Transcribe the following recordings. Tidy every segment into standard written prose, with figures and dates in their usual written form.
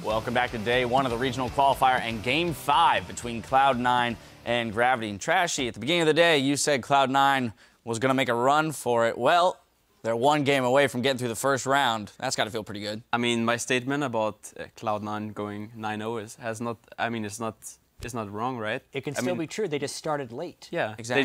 Welcome back to day one of the regional qualifier and game 5 between Cloud9 and Gravity. And Trashy, at the beginning of the day, you said Cloud9 was going to make a run for it. Well, they're one game away from getting through the first round. That's got to feel pretty good. I mean, my statement about Cloud9 going 9-0 is not wrong, right? It can still be true. They just started late. Yeah, exactly.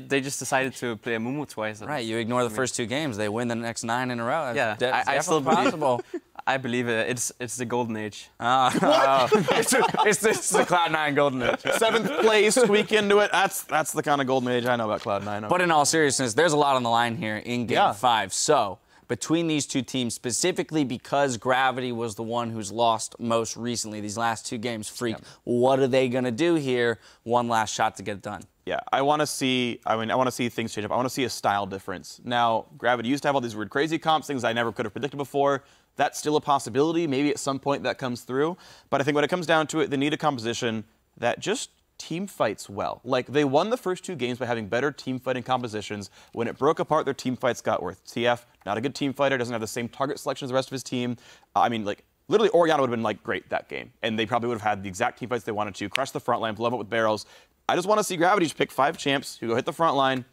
They just decided to play a Mumu twice. Right. You ignore the first 2 games, they win the next 9 in a row. Yeah, I still possible. I believe it. It's the golden age. It's the Cloud9 golden age. 7th place, squeak into it. That's the kind of golden age I know about Cloud9. But in all seriousness, there's a lot on the line here in game 5. So between these 2 teams, specifically because Gravity was the one who's lost most recently, these last 2 games, Freak, what are they going to do here? One last shot to get it done. Yeah, I want to see things change up. I want to see a style difference. Now, Gravity used to have all these weird, crazy comps, things I never could have predicted before. That's still a possibility. Maybe at some point that comes through. But I think when it comes down to it, they need a composition that just team fights well. Like, they won the first 2 games by having better team fighting compositions. When it broke apart, their team fights got worse. TF, not a good team fighter, doesn't have the same target selection as the rest of his team. I mean, like, literally, Oriana would have been, like, great that game. And they probably would have had the exact team fights they wanted to, crush the front line, blow up with barrels. I just want to see Gravity just pick 5 champs who go hit the front line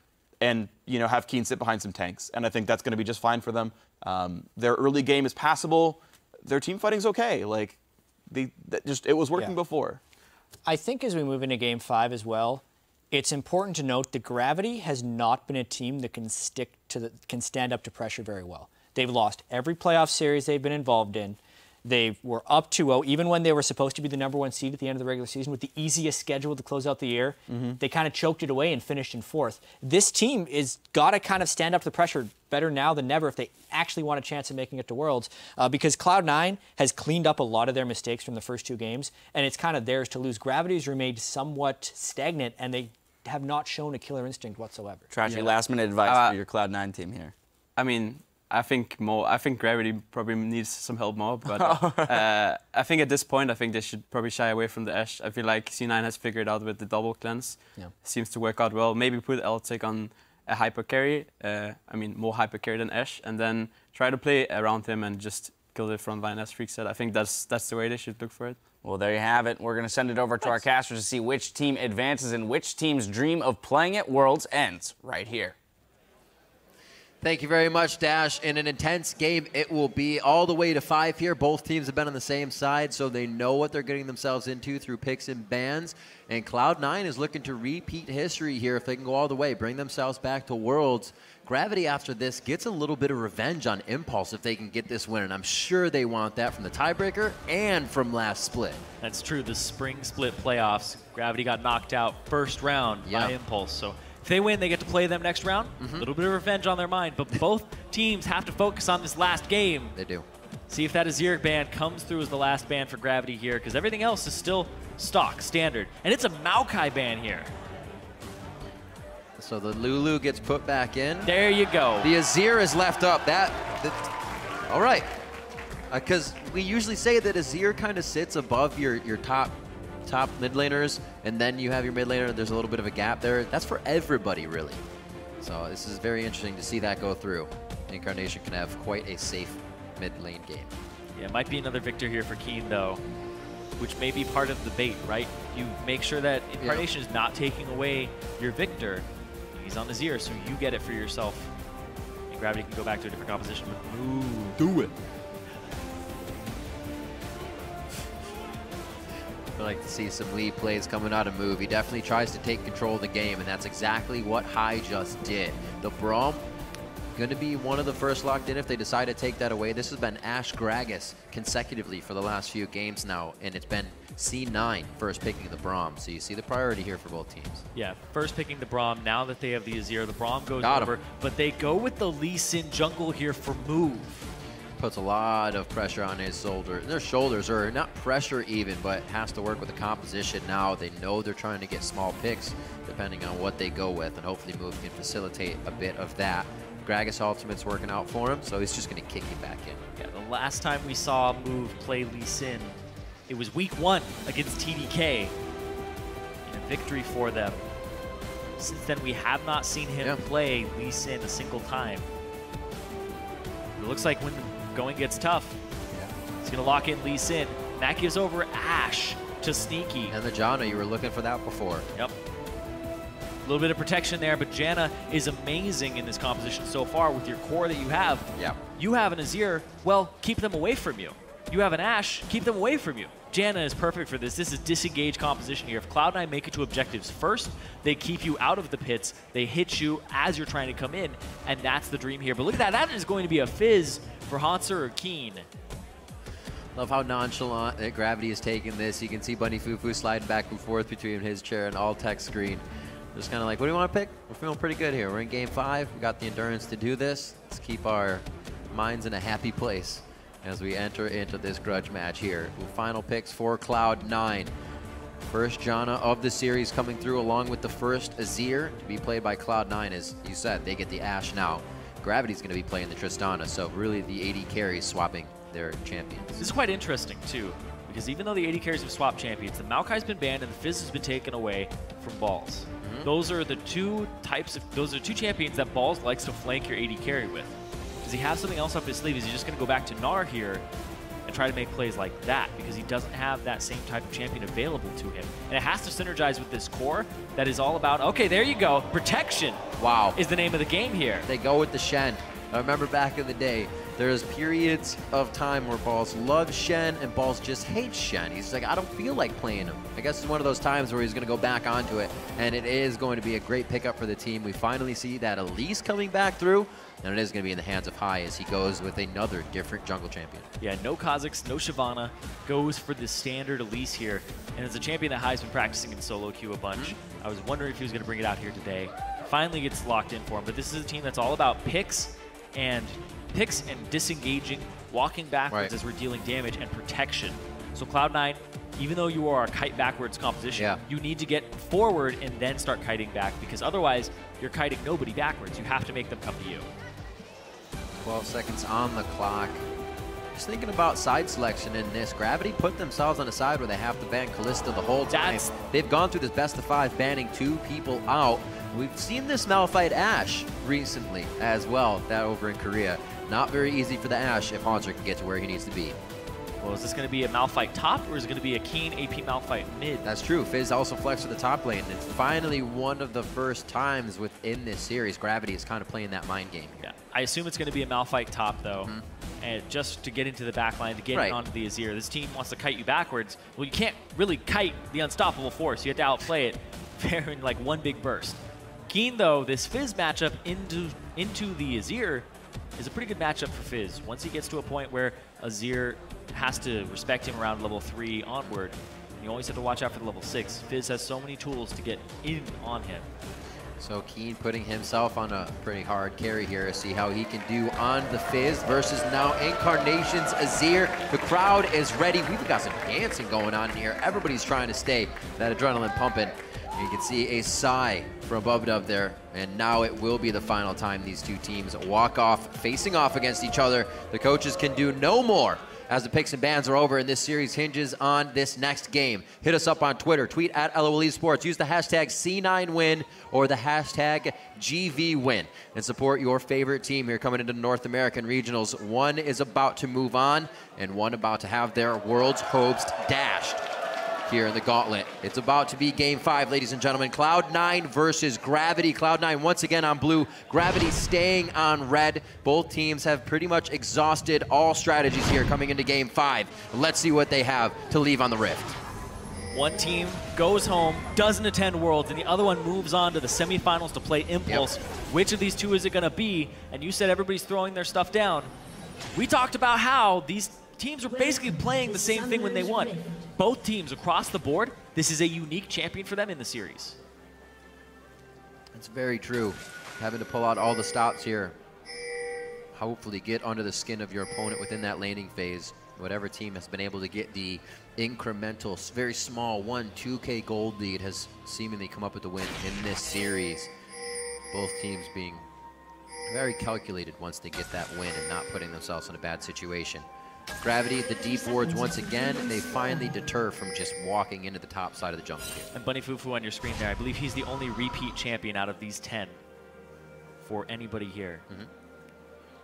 and, you know, have Keen sit behind some tanks. And I think that's going to be just fine for them. Their early game is passable. Their team fighting's okay. Like, it was working before. I think as we move into game 5 as well, it's important to note that Gravity has not been a team that can stand up to pressure very well. They've lost every playoff series they've been involved in. They were up 2-0, even when they were supposed to be the #1 seed at the end of the regular season with the easiest schedule to close out the year. They kind of choked it away and finished in 4th. This team is got to kind of stand up to pressure better now than never if they actually want a chance at making it to Worlds, because Cloud9 has cleaned up a lot of their mistakes from the first 2 games, and it's kind of theirs to lose. Gravity's remained somewhat stagnant, and they have not shown a killer instinct whatsoever. Trashy, last-minute advice for your Cloud9 team here. I mean, I think Gravity probably needs some help more, but I think at this point, I think they should probably shy away from the Ashe. I feel like C9 has figured out with the double cleanse. Seems to work out well. Maybe put Eltic on a hyper carry. I mean, more hyper carry than Ashe, and then try to play around him and just kill the front line, as Freak said. I think that's the way they should look for it. Well, there you have it. We're going to send it over to our casters to see which team advances and which team's dream of playing at Worlds ends right here. Thank you very much, Dash. In an intense game, it will be all the way to 5 here. Both teams have been on the same side, so they know what they're getting themselves into through picks and bans. And Cloud9 is looking to repeat history here if they can go all the way, bring themselves back to Worlds. Gravity, after this, gets a little bit of revenge on Impulse if they can get this win, and I'm sure they want that from the tiebreaker and from last split. That's true. The spring split playoffs, Gravity got knocked out first round by Impulse, so if they win, they get to play them next round. A little bit of revenge on their mind, but both teams have to focus on this last game. They do. See if that Azir ban comes through as the last ban for Gravity here, because everything else is still stock, standard. And it's a Maokai ban here. So the Lulu gets put back in. There you go. The Azir is left up. All right. Because we usually say that Azir kind of sits above your top mid laners, and then you have your mid laner, and there's a little bit of a gap there. That's for everybody, really. So this is very interesting to see that go through. Incarnation can have quite a safe mid lane game. Yeah, it might be another victor here for Keen, though, which may be part of the bait, right? You make sure that Incarnation is not taking away your victor. He's on Azir, so you get it for yourself. And Gravity can go back to a different composition. Ooh, do it. I like to see some lead plays coming out of Move. He definitely tries to take control of the game, and that's exactly what Hai just did. The Braum going to be one of the first locked in if they decide to take that away. This has been Ashe Gragas consecutively for the last few games now, and it's been C9 first picking the Braum. So you see the priority here for both teams. Yeah, first picking the Braum. Now that they have the Azir, the Braum goes over, but they go with the Lee Sin jungle here for Move. Puts a lot of pressure on his shoulders. Their shoulders are not pressure even, but has to work with the composition now. They know they're trying to get small picks depending on what they go with, and hopefully Move can facilitate a bit of that. Gragas ultimate's working out for him, so he's just going to kick it back in. Yeah, the last time we saw Move play Lee Sin, it was week 1 against TDK. And a victory for them. Since then, we have not seen him play Lee Sin a single time. It looks like when the going gets tough, He's going to lock in Lee Sin. That gives over Ashe to Sneaky. And the Janna, you were looking for that before. Yep. A little bit of protection there, but Janna is amazing in this composition so far with your core that you have. Yep. You have an Azir, well, keep them away from you. You have an Ashe, keep them away from you. Janna is perfect for this. This is disengaged composition here. If Cloud9 make it to objectives first, they keep you out of the pits. They hit you as you're trying to come in, and that's the dream here. But look at that. That is going to be a fizz for Hauntzer or Keen. Love how nonchalant that Gravity is taking this. You can see Bunny Fufu sliding back and forth between his chair and all text screen. Just kind of like, what do you want to pick? We're feeling pretty good here. We're in game 5. We got the endurance to do this. Let's keep our minds in a happy place as we enter into this grudge match here. Final picks for Cloud9. First Janna of the series coming through along with the first Azir to be played by Cloud9. As you said, they get the Ashe now. Gravity's going to be playing the Tristana, so really the AD carries swapping their champions. This is quite interesting too, because even though the AD carries have swapped champions, the Maokai's been banned and the Fizz has been taken away from Balls. Those are the two champions that Balls likes to flank your AD carry with. Does he have something else up his sleeve? Is he just going to go back to Gnar here and try to make plays like that? Because he doesn't have that same type of champion available to him. And it has to synergize with this core that is all about, okay, there you go, protection. Wow. Is the name of the game here. They go with the Shen. I remember back in the day, there's periods of time where Balls loves Shen and Balls just hates Shen. He's like, I don't feel like playing him. I guess it's one of those times where he's going to go back onto it, and it is going to be a great pickup for the team. We finally see that Elise coming back through, and it is going to be in the hands of Hai as he goes with another different jungle champion. Yeah, no Kha'Zix, no Shyvana, goes for the standard Elise here, and it's a champion that Hai's been practicing in solo queue a bunch. I was wondering if he was going to bring it out here today. Finally gets locked in for him, but this is a team that's all about picks and disengaging, walking backwards as we're dealing damage, and protection. So Cloud9, even though you are a kite backwards composition, you need to get forward and then start kiting back, because otherwise you're kiting nobody backwards. You have to make them come to you. 12 seconds on the clock. Just thinking about side selection in this. Gravity put themselves on a side where they have to ban Kalista the whole time. They've gone through this best of 5, banning 2 people out. We've seen this Malphite Ashe recently as well, that over in Korea. Not very easy for the Ashe if Hauntzer can get to where he needs to be. Well, is this going to be a Malphite top, or is it going to be a Keen AP Malphite mid? That's true. Fizz also flexed to the top lane. It's finally one of the first times within this series Gravity is kind of playing that mind game. Yeah, I assume it's going to be a Malphite top, though. And just to get into the backline, to get onto the Azir. This team wants to kite you backwards. Well, you can't really kite the unstoppable force. You have to outplay it in like one big burst. Keen, though, this Fizz matchup into the Azir is a pretty good matchup for Fizz. Once he gets to a point where Azir has to respect him around level 3 onward, you always have to watch out for the level 6. Fizz has so many tools to get in on him. So Keen putting himself on a pretty hard carry here to see how he can do on the Fizz versus now Incarnation's Azir. The crowd is ready. We've got some dancing going on here. Everybody's trying to stay that adrenaline pumping. You can see a sigh from Bubdub there, and now it will be the final time these two teams walk off, facing off against each other. The coaches can do no more as the picks and bans are over, and this series hinges on this next game. Hit us up on Twitter. Tweet at LOL Esports. Use the hashtag C9win or the hashtag GVWin and support your favorite team here coming into the North American Regionals. One is about to move on, and one about to have their world's hopes dashed here in the gauntlet. It's about to be game 5, ladies and gentlemen. Cloud9 versus Gravity. Cloud9 once again on blue, Gravity staying on red. Both teams have pretty much exhausted all strategies here coming into game 5. Let's see what they have to leave on the Rift. One team goes home, doesn't attend Worlds, and the other one moves on to the semifinals to play Impulse. Which of these two is it going to be? And you said everybody's throwing their stuff down. We talked about how these teams were basically playing the same thing when they won. Both teams across the board, this is a unique champion for them in the series. That's very true. Having to pull out all the stops here. Hopefully get under the skin of your opponent within that laning phase. Whatever team has been able to get the incremental, very small 1-2K gold lead has seemingly come up with the win in this series. Both teams being very calculated once they get that win and not putting themselves in a bad situation. Gravity, the deep wards once again, and they finally deter from just walking into the top side of the jungle here. And Bunny Fufu on your screen there, I believe he's the only repeat champion out of these 10 for anybody here.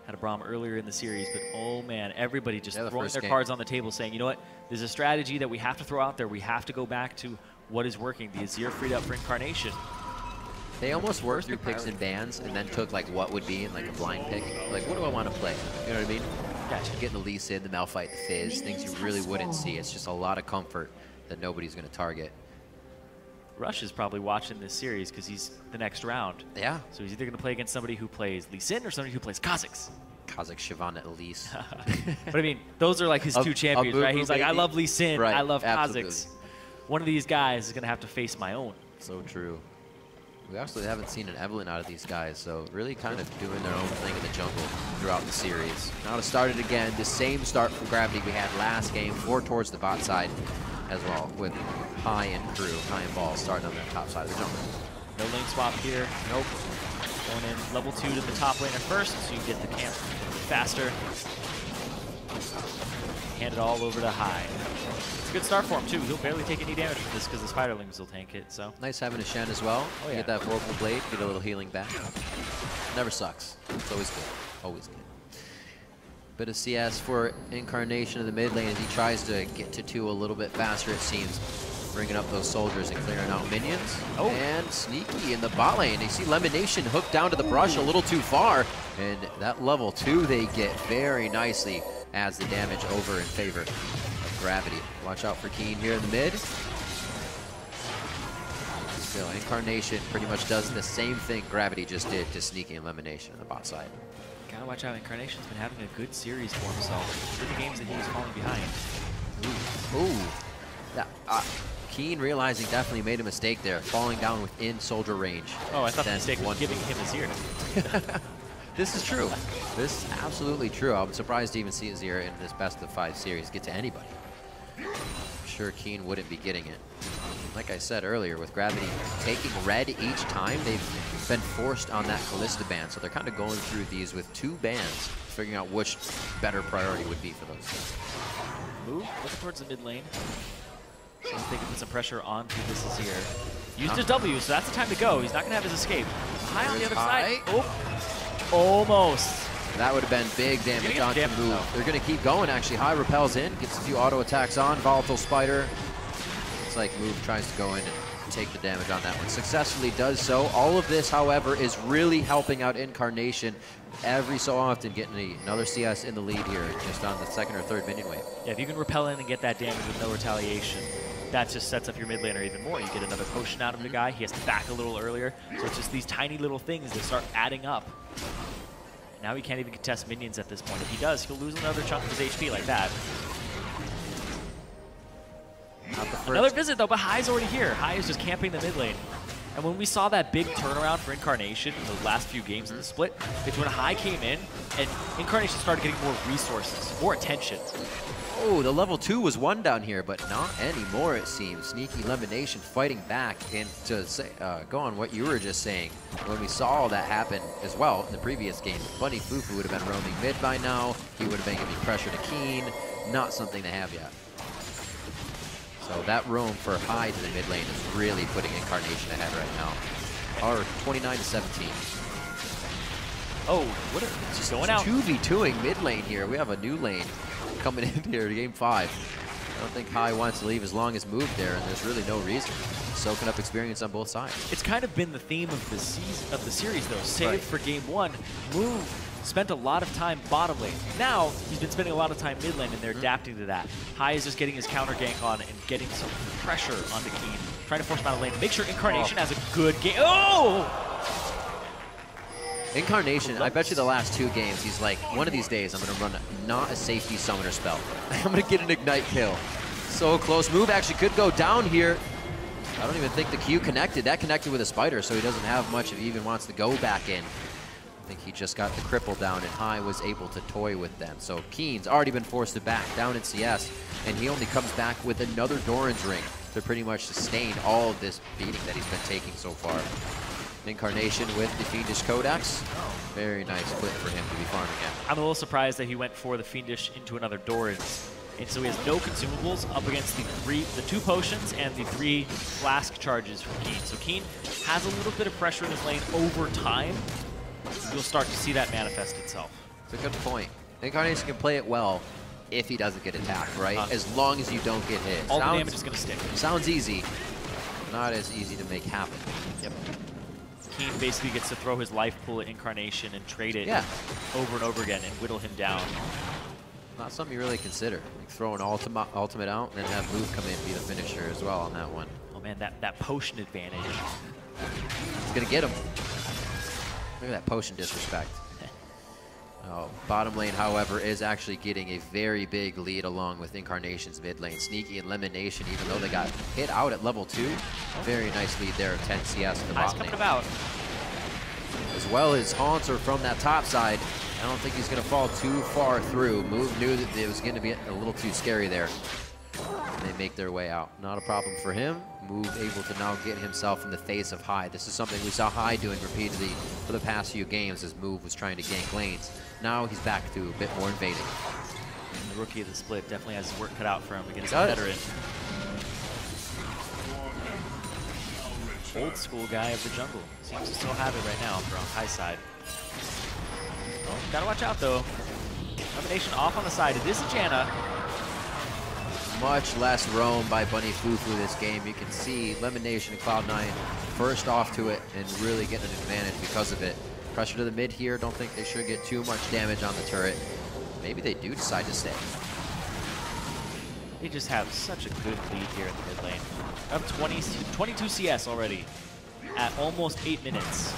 Had a Braum earlier in the series, but oh man, everybody just the throwing first their game. cards on the table saying, you know what, there's a strategy that we have to throw out there. We have to go back to what is working. The Azir freed up for Incarnation. They almost worked through picks and bans and then took like what would be in like a blind pick. Like, what do I want to play? You know what I mean? Gotcha. Getting the Lee Sin, the Malphite, the Fizz, things you really wouldn't see. It's just a lot of comfort that nobody's going to target. Rush is probably watching this series because he's the next round. Yeah. So he's either going to play against somebody who plays Lee Sin or somebody who plays Kha'Zix. Kha'Zix, Shyvana, Elise. But I mean, those are like his two champions, right? He's like, I love Lee Sin, Right, I love absolutely. Kha'Zix. One of these guys is going to have to face my own. So true. We actually haven't seen an Evelyn out of these guys, so really kind of doing their own thing in the jungle throughout the series. Now to start it again, the same start from Gravity we had last game, 4 towards the bot side as well, with High and crew, High and Ball starting on the top side of the jungle. No lane swap here. Nope. Going in level 2 to the top laner first, so you get the camp faster. Hand it all over to High. It's a good start for him, too. He'll barely take any damage from this because the Spiderlings will tank it, so. Nice having a Shen as well. Oh, yeah. Get that Vorpal Blade, get a little healing back. Never sucks. It's always good. Always good. Bit of CS for Incarnation in the mid lane as he tries to get to 2 a little bit faster, it seems. Bringing up those soldiers and clearing out minions. Oh. And sneaky in the bot lane. You see Lemonation hooked down to the brush a little too far. And that level 2 they get very nicely adds the damage over in favor of Gravity. Watch out for Keen here in the mid. Still, Incarnation pretty much does the same thing Gravity just did to Sneaky and Lemonation on the bot side. Gotta watch out. Incarnation's been having a good series for himself. For the games that he was falling behind. Ooh. That, Keen realizing definitely made a mistake there, falling down within soldier range. Oh, I thought the Then mistake was giving him Azir. This is true. This is absolutely true. I'm surprised to even see Azir in this best of 5 series get to anybody. I'm sure Keen wouldn't be getting it. Like I said earlier, with Gravity taking red each time, they've been forced on that Kalista ban. So they're kind of going through these with 2 bans, figuring out which better priority would be for those. Move, looking towards the mid lane. So I think they can put some pressure onto this Azir. Used his W, so that's the time to go. He's not going to have his escape. High on the other side. Oh, almost. That would have been big damage onto Move. They're going to keep going, actually. High repels in, gets a few auto attacks on. Volatile Spider. It's like Move tries to go in and take the damage on that one. Successfully does so. All of this, however, is really helping out Incarnation every so often, getting another CS in the lead here, just on the 2nd or 3rd minion wave. Yeah, if you can repel in and get that damage with no retaliation, that just sets up your mid laner even more. You get another potion out of the guy. He has to back a little earlier. So it's just these tiny little things that start adding up. Now he can't even contest minions at this point. If he does, he'll lose another chunk of his HP like that. Another visit, though, but High's already here. High is just camping the mid lane. And when we saw that big turnaround for Incarnation in the last few games in the split, it's when High came in and Incarnation started getting more resources, more attention. Oh, the level 2 was 1 down here, but not anymore, it seems. Sneaky Lemonation fighting back, and to say, go on what you were just saying, when we saw that happen as well in the previous game, Bunny Fufu would have been roaming mid by now. He would have been giving pressure to Keen. Not something to have yet. So that roam for High to the mid lane is really putting Incarnation ahead right now. Or 29-17. Oh, what a, just going out. 2v2ing mid lane here. We have a new lane coming in here to game 5. I don't think High wants to leave as long as Move there, and there's really no reason. Soaking up experience on both sides. It's kind of been the theme of the season, of the series, though. Save for game 1. Move spent a lot of time bottom lane. Now he's been spending a lot of time mid lane, and they're adapting to that. High is just getting his counter gank on and getting some pressure onto Keen, trying to force him out of lane. Make sure Incarnation has a good game. Oh! Incarnation, I bet you the last 2 games, he's like, one of these days I'm going to run not a safety summoner spell. I'm going to get an Ignite kill. So close. Move actually could go down here. I don't even think the Q connected. That connected with a Spider, so he doesn't have much if he even wants to go back in. I think he just got the cripple down, and High was able to toy with them. So Keen's already been forced to back down in CS, and he only comes back with another Doran's Ring to pretty much sustain all of this beating that he's been taking so far. Incarnation with the Fiendish Codex. Very nice clip for him to be farming at. I'm a little surprised that he went for the Fiendish into another Doran's. And so he has no consumables up against the 2 potions and the 3 flask charges from Keen. So Keen has a little bit of pressure in his lane over time. You'll start to see that manifest itself. It's a good point. Incarnation can play it well if he doesn't get attacked, right? As long as you don't get hit. All the damage is going to stick. Sounds easy. Not as easy to make happen. Yep. Keen basically gets to throw his life pool at Incarnation and trade it over and over again and whittle him down. Not something you really consider. Like throw an ultimate out and then have move come in and be the finisher as well on that one. Oh man, that potion advantage. It's gonna get him. Look at that potion disrespect. Oh, bottom lane, however, is actually getting a very big lead along with Incarnation's mid lane. Sneaky and Elimination, even though they got hit out at level 2. Very nice lead there of 10 CS in the bot lane. Coming about. As well as Haunter from that top side. I don't think he's going to fall too far through. Move knew that it was going to be a little too scary there. They make their way out. Not a problem for him. Move able to now get himself in the face of High. This is something we saw High doing repeatedly for the past few games as Move was trying to gank lanes. Now he's back to a bit more invading. And the rookie of the split definitely has his work cut out for him against a veteran. Old school guy of the jungle. Seems to still have it right now from High side. Oh, gotta watch out though. Elimination off on the side. It is a Janna. Much less roam by Bunny Fufu this game. You can see Elimination and Cloud9 first off to it and really getting an advantage because of it. Pressure to the mid here. Don't think they should get too much damage on the turret. Maybe they do decide to stay. They just have such a good lead here in the mid lane. Up 22 CS already at almost 8 minutes.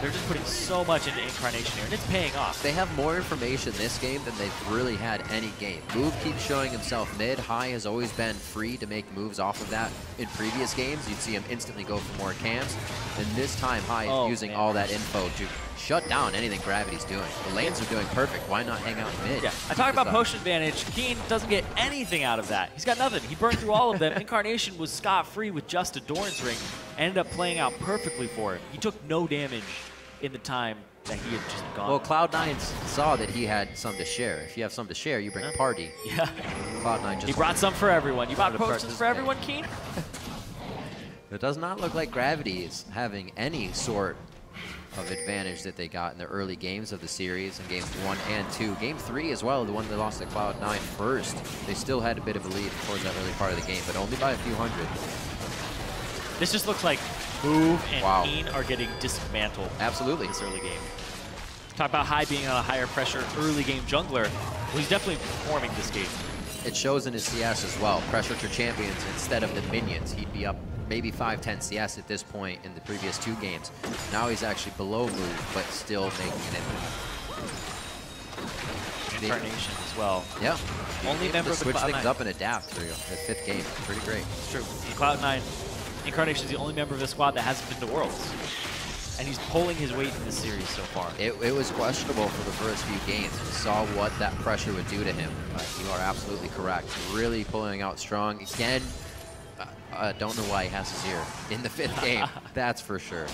They're just putting so much into Incarnation here, and it's paying off. They have more information this game than they've really had any game. Move keeps showing himself mid. High has always been free to make moves off of that. In previous games, you'd see him instantly go for more cams. And this time, High is using all that info to shut down anything Gravity's doing. The lanes are doing perfect. Why not hang out in mid? Yeah, I talked about potion advantage. Keen doesn't get anything out of that. He's got nothing. He burned through all of them. Incarnation was scot-free with just a Doran's Ring. Ended up playing out perfectly for him. He took no damage in the time that he had just gone. Well, Cloud9 saw that he had some to share. If you have some to share, you bring a party. Yeah. Cloud9 just... He brought some for everyone. You bought potions for everyone, Keen? It does not look like Gravity is having any sort of advantage that they got in the early games of the series in games 1 and 2. Game 3 as well, the one they lost to Cloud9 first. They still had a bit of a lead towards that early part of the game, but only by a few hundred. This just looks like Move and Keen are getting dismantled. Absolutely. This early game. Talk about High being on a higher pressure early game jungler. Well, he's definitely performing this game. It shows in his CS as well. Pressure to champions instead of the minions. He'd be up maybe 5-10 CS at this point in the previous 2 games. Now he's actually below Move, but still making an impact. Incarnation as well. Yeah. Only member of the switch Cloud9. things up and adapt for the 5th game. Pretty great. It's true. Cloud9, Incarnation is the only member of the squad that hasn't been to Worlds. And he's pulling his weight in this series so far. It was questionable for the first few games. We saw what that pressure would do to him. But you are absolutely correct. Really pulling out strong. Again, I don't know why he has his ear in the 5th game. That's for sure.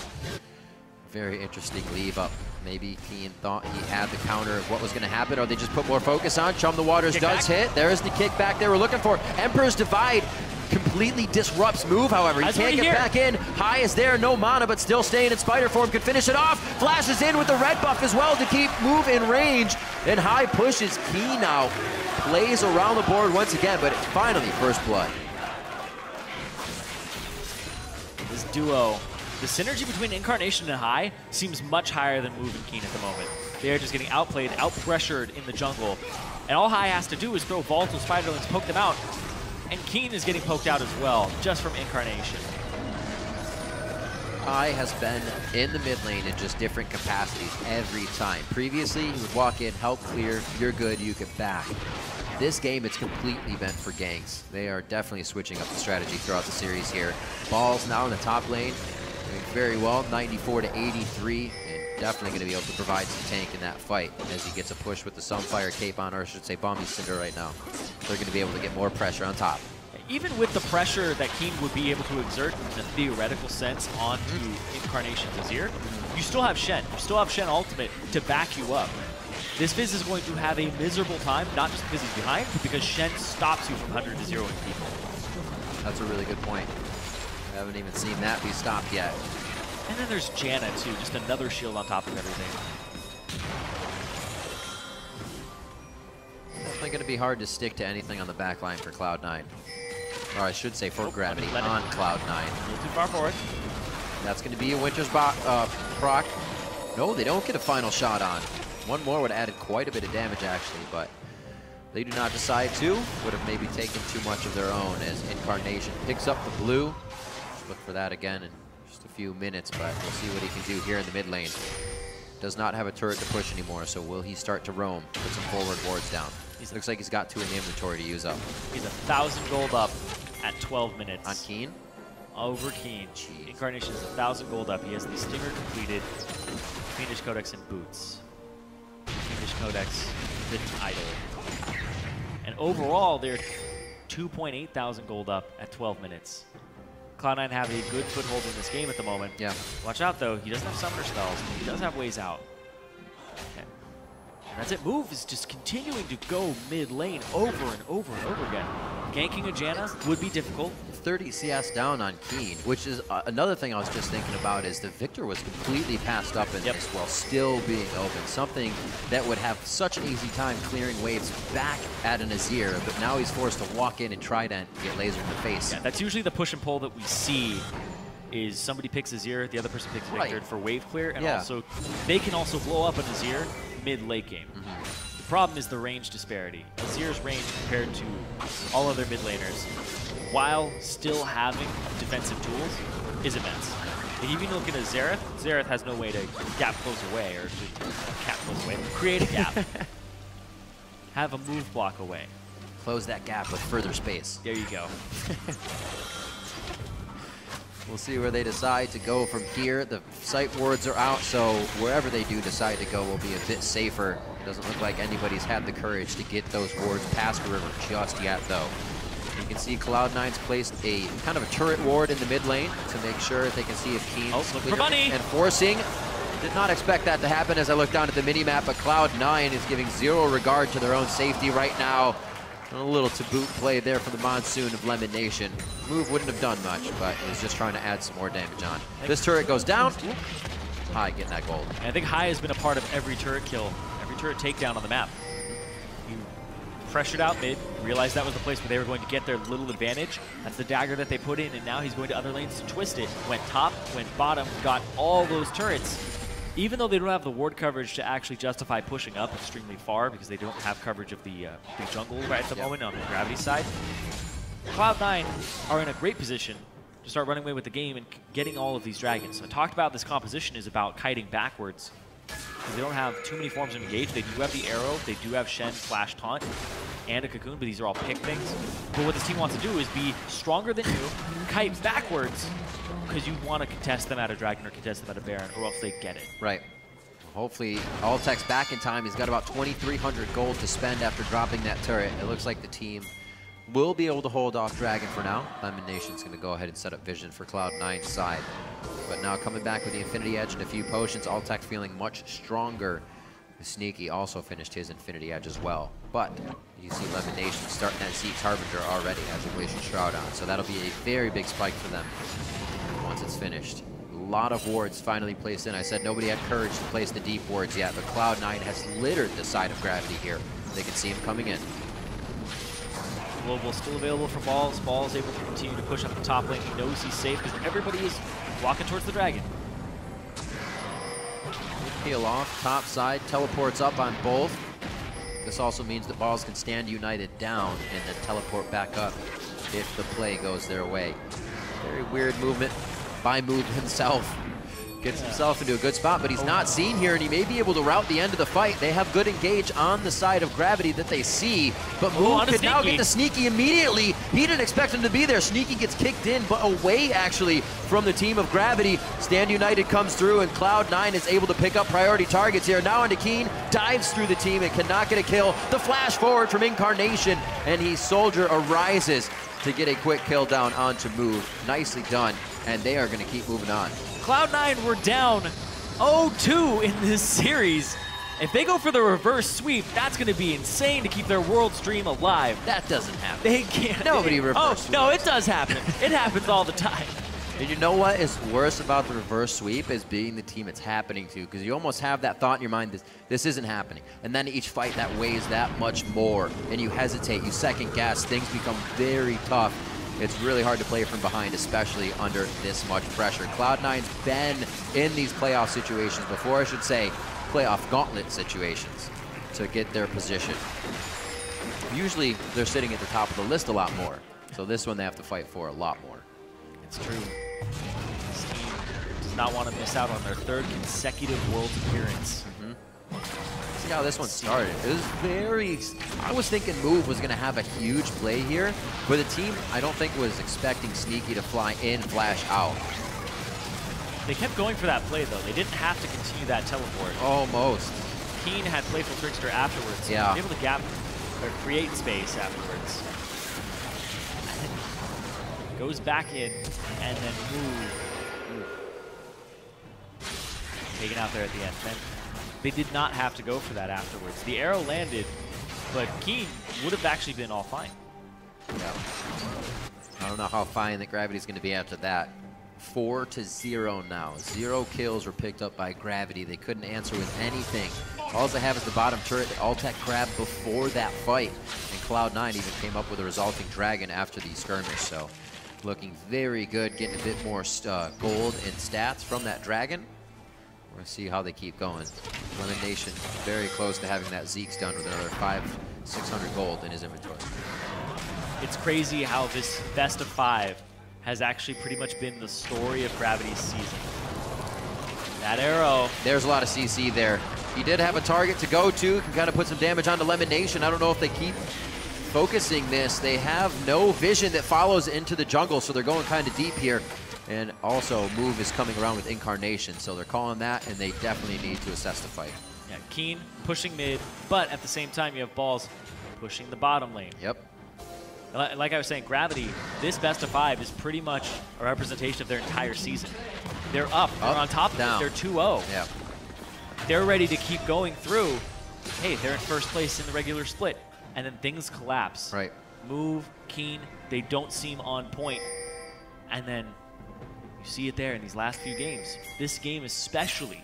Very interesting leave up. Maybe Keen thought he had the counter of what was going to happen, or they just put more focus on. Chum the Waters does hit. There's the kickback they were looking for. Emperor's Divide completely disrupts Move, however. He can't get back in. High is there, no mana, but still staying in Spider form. Could finish it off. Flashes in with the red buff as well to keep Move in range. And High pushes Keen out. Plays around the board once again, but finally first blood. This duo, the synergy between Incarnation and High seems much higher than Move and Keen at the moment. They are just getting outplayed, out-pressured in the jungle. And all High has to do is throw volatile Spiderlings, poke them out. And Keen is getting poked out as well, just from Incarnation. High has been in the mid lane in just different capacities every time. Previously, he would walk in, help clear, you're good, you can back. This game, it's completely meant for ganks. They are definitely switching up the strategy throughout the series here. Ball's now in the top lane, doing very well, 94 to 83, and definitely going to be able to provide some tank in that fight as he gets a push with the Sunfire Cape on, or I should say Bomby Cinder right now. They're going to be able to get more pressure on top. Even with the pressure that Keen would be able to exert in a theoretical sense onto Incarnation's Azir, you still have Shen. You still have Shen Ultimate to back you up. This Fizz is going to have a miserable time, not just because he's behind, but because Shen stops you from 100 to 0-ing people. That's a really good point. I haven't even seen that be stopped yet. And then there's Janna too, just another shield on top of everything. going to be hard to stick to anything on the back line for Cloud9. Or I should say for Gravity on Cloud9. A little too far forward. That's going to be a Winter's proc. No, they don't get a final shot on. One more would have added quite a bit of damage, actually, but they do not decide to. Would have maybe taken too much of their own as Incarnation picks up the blue. Look for that again in just a few minutes, but we'll see what he can do here in the mid lane. Does not have a turret to push anymore, so will he start to roam? Put some forward wards down. Looks like he's got 2 in the inventory to use up. He's 1,000 gold up at 12 minutes. On Keen? Over Keen. Jeez. Incarnation is 1,000 gold up. He has the Stinger completed, Fiendish Codex, and Boots. Fiendish Codex didn't idle. And overall, they're 2.8 thousand gold up at 12 minutes. Cloud9 have a good foothold in this game at the moment. Yeah. Watch out, though. He doesn't have summoner spells. He does have ways out. Okay. And that's it. Move is just continuing to go mid lane over and over and over again. Ganking a Janna would be difficult. 30 CS down on Keen, which is another thing I was just thinking about is the Victor was completely passed up in this while still being open. Something that would have such an easy time clearing waves back at an Azir, but now he's forced to walk in and Trident and get lasered in the face. Yeah, that's usually the push and pull that we see is somebody picks Azir, the other person picks Victor for wave clear, and also they can also blow up an Azir mid-late game. The problem is the range disparity. Azir's range compared to all other mid laners, while still having defensive tools, is immense. If you even look at a Xerath, Xerath has no way to gap close away, or cap close away, create a gap. Have a move block away. Close that gap with further space. There you go. We'll see where they decide to go from here. The sight wards are out, so wherever they do decide to go will be a bit safer. It doesn't look like anybody's had the courage to get those wards past the river just yet, though. You can see Cloud9's placed a kind of a turret ward in the mid lane to make sure they can see if Keen's look for money. And forcing. Did not expect that to happen as I look down at the mini-map, but Cloud9 is giving zero regard to their own safety right now. A little to boot play there for the Monsoon of Lemon Nation. Move wouldn't have done much, but he was just trying to add some more damage on. This turret goes down. High getting that gold. And I think High has been a part of every turret kill, every turret takedown on the map. You pressured out mid, realized that was the place where they were going to get their little advantage. That's the dagger that they put in, and now he's going to other lanes to twist it. Went top, went bottom, got all those turrets. Even though they don't have the ward coverage to actually justify pushing up extremely far because they don't have coverage of the jungle right at the moment on the Gravity side, Cloud9 are in a great position to start running away with the game and getting all of these dragons. So I talked about this composition is about kiting backwards because they don't have too many forms of engage. They do have the arrow, they do have Shen / taunt, and a cocoon, but these are all pick things. But what this team wants to do is be stronger than you, kite backwards, because you want to contest them at a dragon or contest them at a baron, or else they get it. Right. Hopefully, Altec's back in time. He's got about 2,300 gold to spend after dropping that turret. It looks like the team will be able to hold off Dragon for now. Lemon Nation's going to go ahead and set up Vision for Cloud9's side. But now coming back with the Infinity Edge and a few potions, Altec feeling much stronger. Sneaky also finished his Infinity Edge as well. But you see Lemon Nation starting that Zeke's Harbinger already, has a Glacial Shroud on. So that'll be a very big spike for them once it's finished. A lot of wards finally placed in. I said nobody had courage to place the deep wards yet, but Cloud9 has littered the side of Gravity here. They can see him coming in. Global still available for Balls. Balls able to continue to push up the top lane. He knows he's safe because everybody is walking towards the dragon. Peel off, top side, teleports up on both. This also means that Balls can stand united down and then teleport back up if the play goes their way. Very weird movement by Move himself. Gets himself into a good spot, but he's not seen here, and he may be able to route the end of the fight. They have good engage on the side of Gravity that they see, but Move could now get the Sneaky immediately. He didn't expect him to be there. Sneaky gets kicked in, but away actually from the team of Gravity. Stand United comes through, and Cloud9 is able to pick up priority targets here. Now into Keen, dives through the team and cannot get a kill. The flash forward from Incarnation, and he Soldier arises to get a quick kill down onto Move. Nicely done, and they are going to keep moving on. Cloud9 were down 0-2 in this series. If they go for the reverse sweep, that's going to be insane to keep their world stream alive. That doesn't happen. They can't. Nobody reverse Oh, no, it does happen. It happens all the time. And you know what is worse about the reverse sweep is being the team it's happening to, because you almost have that thought in your mind, this isn't happening. And then each fight that weighs that much more, and you hesitate, you second guess, things become very tough. It's really hard to play from behind, especially under this much pressure. Cloud9's been in these playoff situations before, I should say, playoff gauntlet situations to get their position. Usually they're sitting at the top of the list a lot more. So this one they have to fight for a lot more. It's true. This team does not want to miss out on their 3rd consecutive Worlds appearance. See how this one started. It was very, I was thinking Move was going to have a huge play here, but the team I don't think was expecting Sneaky to fly in, flash out. They kept going for that play though. They didn't have to continue that teleport. Almost. Keen had Playful Trickster afterwards. So yeah. He was able to gap or create space afterwards. Goes back in, and then Move. Taken out there at the end. Then they did not have to go for that afterwards. The arrow landed, but Keen would have actually been all fine. Yeah. I don't know how fine the Gravity's going to be after that. 4-0 now. 0 kills were picked up by Gravity. They couldn't answer with anything. All they have is the bottom turret that Altec grabbed before that fight. And Cloud9 even came up with a resulting dragon after the skirmish. So looking very good, getting a bit more gold and stats from that dragon. We're going to see how they keep going. Elimination very close to having that Zeke's done with another 500-600 gold in his inventory. It's crazy how this best of 5 has actually pretty much been the story of Gravity's season. That arrow. There's a lot of CC there. He did have a target to go to, can kind of put some damage onto Lemonation. I don't know if they keep focusing this. They have no vision that follows into the jungle, so they're going kind of deep here. And also, Move is coming around with Incarnation, so they're calling that, and they definitely need to assess the fight. Yeah, Keen pushing mid, but at the same time, you have Balls pushing the bottom lane. Yep. Like I was saying, Gravity, this best of 5 is pretty much a representation of their entire season. They're up. They're on top of it. They're 2-0. Yeah. They're ready to keep going through. Hey, they're in first place in the regular split. And then things collapse. Right. Move, Keen, they don't seem on point. And then you see it there in these last few games. This game especially,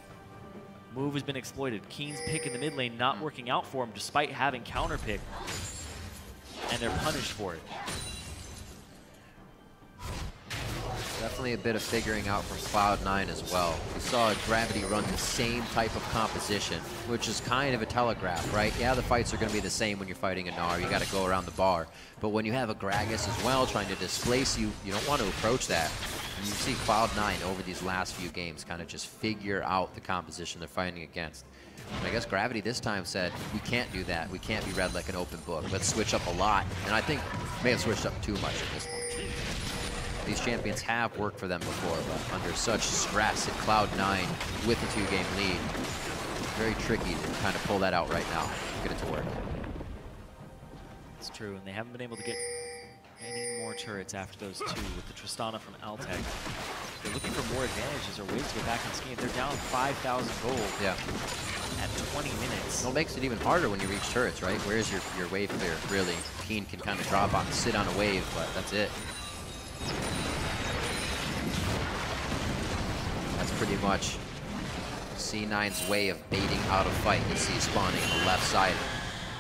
Move has been exploited. Keen's pick in the mid lane not working out for him despite having counter pick. And they're punished for it. Definitely a bit of figuring out from Cloud9 as well. We saw Gravity run the same type of composition, which is kind of a telegraph, right? Yeah, the fights are going to be the same when you're fighting a Gnar. You got to go around the bar. But when you have a Gragas as well trying to displace you, you don't want to approach that. And you see Cloud9 over these last few games kind of just figure out the composition they're fighting against. And I guess Gravity this time said, we can't do that. We can't be read like an open book. Let's switch up a lot. And I think may have switched up too much at this point. These champions have worked for them before, but under such stress at Cloud9 with a 2-game lead, very tricky to kind of pull that out right now, get it to work. It's true, and they haven't been able to get any more turrets after those 2 with the Tristana from Altec. They're looking for more advantages or ways to get back in this game. They're down 5,000 gold at 20 minutes. Well, it makes it even harder when you reach turrets, right? Where's your wave clear, really? Keen can kind of drop on, sit on a wave, but that's it. That's pretty much C9's way of baiting out a fight. You see spawning on the left side.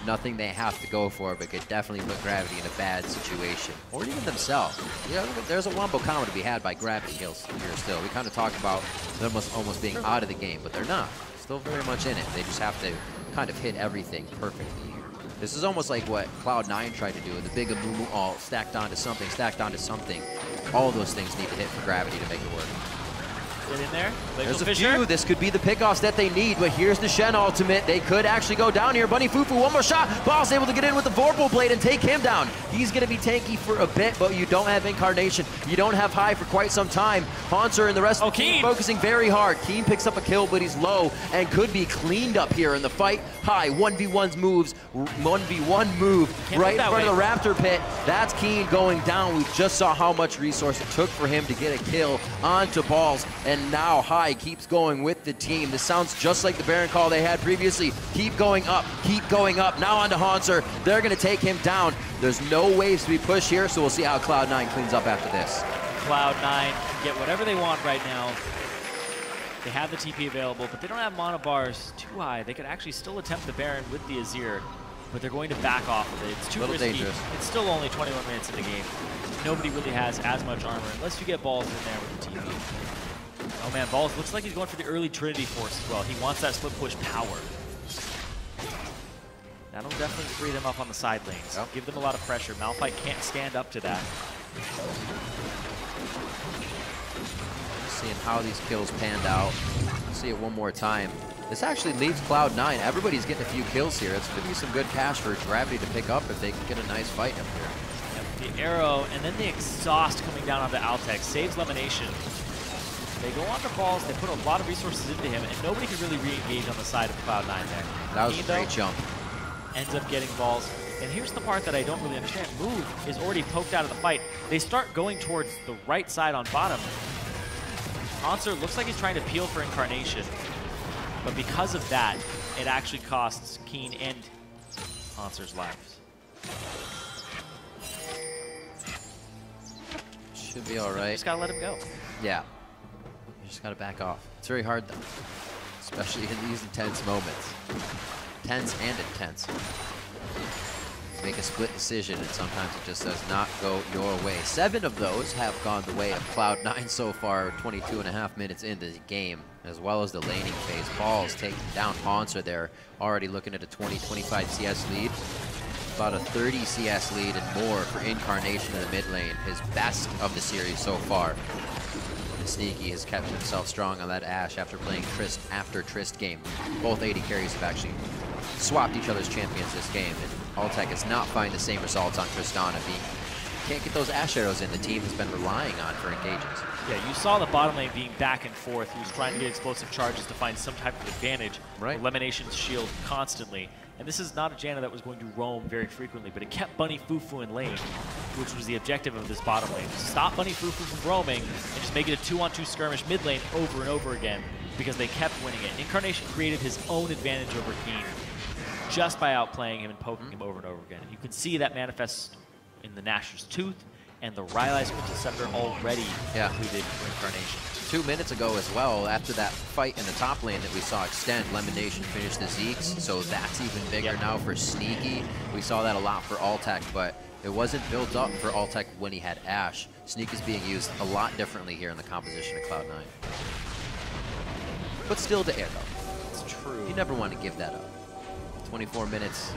Nothing they have to go for, but could definitely put Gravity in a bad situation. Or even themselves. Yeah, there's a Wombo combo to be had by Gravity here still. We kind of talk about them almost being out of the game, but they're not. Still very much in it. They just have to kind of hit everything perfectly here. This is almost like what Cloud9 tried to do with the big Amumu ult stacked onto something, stacked onto something. All those things need to hit for Gravity to make it work. Get in there. There's a few. This could be the pickoffs that they need, but here's the Shen ultimate. They could actually go down here. Bunny Fufu, one more shot. Ball's able to get in with the Vorpal Blade and take him down. He's going to be tanky for a bit, but you don't have Incarnation. You don't have High for quite some time. Haunter and the rest of the team focusing very hard. Keen picks up a kill, but he's low and could be cleaned up here in the fight. High, 1v1 moves, 1v1 move right in front of the Raptor pit. That's Keen going down. We just saw how much resource it took for him to get a kill onto Balls, and now High keeps going with the team. This sounds just like the Baron call they had previously. Keep going up, keep going up. Now onto Haunter. They're going to take him down. There's no waves to be pushed here, so we'll see how Cloud9 cleans up after this. Cloud9 can get whatever they want right now. They have the TP available, but they don't have mana bars too high. They could actually still attempt the Baron with the Azir, but they're going to back off of it. It's too risky. Dangerous. It's still only 21 minutes in the game. Nobody really has as much armor, unless you get Balls in there with the TP. Oh man, Balls looks like he's going for the early Trinity Force as well. He wants that split push power. That'll definitely free them up on the side lanes. Yep. Give them a lot of pressure. Malphite can't stand up to that. Seeing how these kills panned out. See it one more time. This actually leaves Cloud9. Everybody's getting a few kills here. It's going to be some good cash for Gravity to pick up if they can get a nice fight up here. Yep, the arrow and then the exhaust coming down onto Altec saves Lemonation. They go on to Balls, they put a lot of resources into him, and nobody can really re-engage on the side of Cloud9 there. That was a great jump. Ends up getting Balls. And here's the part that I don't really understand. Move is already poked out of the fight. They start going towards the right side on bottom. Hauntzer looks like he's trying to peel for Incarnation. But because of that, it actually costs Keen and Hauntzer's lives. Should be all right. Just gotta let him go. Yeah. You just gotta back off. It's very hard though, especially in these intense moments. Tense and intense. Make a split decision, and sometimes it just does not go your way. 7 of those have gone the way of Cloud9 so far, 22.5 minutes into the game, as well as the laning phase. Balls taking down Hauntzer there, already looking at a 20-25 CS lead. About a 30 CS lead and more for Incarnation in the mid lane, his best of the series so far. And Sneaky has kept himself strong on that Ashe after playing Trist after Trist game. Both AD carries have actually swapped each other's champions this game, and Altec is not finding the same results on Tristana. Can't get those Ashe arrows in the team has been relying on for engages. Yeah, you saw the bottom lane being back and forth. He was trying to get explosive charges to find some type of advantage. Right. Elimination's shield constantly. And this is not a Janna that was going to roam very frequently, but it kept Bunny Fufu in lane, which was the objective of this bottom lane. Stop Bunny Fufu from roaming and just make it a 2-on-2 skirmish mid lane over and over again, because they kept winning it. Incarnation created his own advantage over Keen just by outplaying him and poking him over and over again. And you can see that manifests in the Nashor's Tooth and the Rylai's Interceptor already completed for Incarnation. 2 minutes ago as well, after that fight in the top lane that we saw extend, Lemonation finished the Zeeks, so that's even bigger now for Sneaky. We saw that a lot for Altec, but it wasn't built up for Altec when he had Ashe. Sneak is being used a lot differently here in the composition of Cloud9. But still to air though. It's true. You never want to give that up. 24 minutes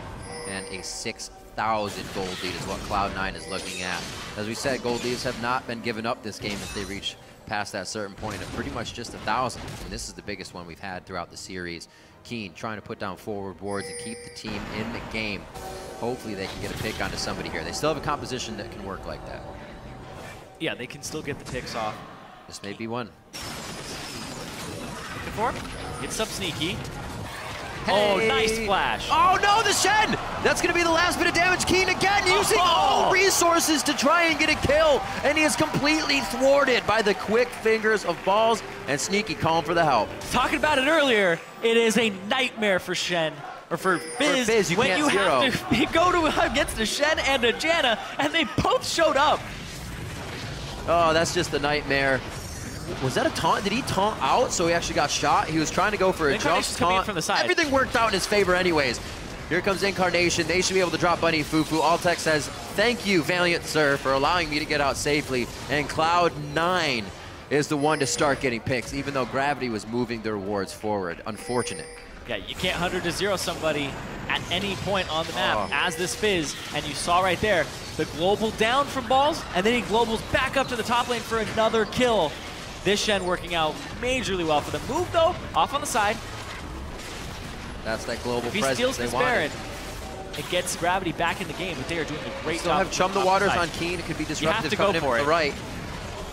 and a 6,000 gold lead is what Cloud9 is looking at. As we said, gold leads have not been given up this game if they reach past that certain point of pretty much just 1,000. And this is the biggest one we've had throughout the series. Keen trying to put down forward wards and keep the team in the game. Hopefully they can get a pick onto somebody here. They still have a composition that can work like that. Yeah, they can still get the picks off. This may be one. Looking for him. Gets up Sneaky. Hey. Oh, nice flash. Oh no, the Shen! That's gonna be the last bit of damage. Keen again using all resources to try and get a kill, and he is completely thwarted by the quick fingers of Balls, and Sneaky calling for the help. Talking about it earlier, it is a nightmare for Shen, or for Fizz, for Fizz, when you have to go to against a Shen and a Janna, and they both showed up. Oh, that's just a nightmare. Was that a taunt? Did he taunt out so he actually got shot? He was trying to go for a jump taunt. From the side. Everything worked out in his favor anyways. Here comes Incarnation. They should be able to drop Bunny Fufu. Altec says, thank you, Valiant Sir, for allowing me to get out safely. And Cloud9 is the one to start getting picks, even though Gravity was moving their wards forward. Unfortunate. Yeah, you can't 100-0 somebody at any point on the map as this Fizz, and you saw right there the global down from Balls, and then he globals back up to the top lane for another kill. This Shen working out majorly well for them. Move though, off on the side. That's that global if he presence steals they this wanted. Baron, it gets Gravity back in the game, but they are doing a great Still job. have Chum the Waters on Keen. It could be disruptive coming in from the right.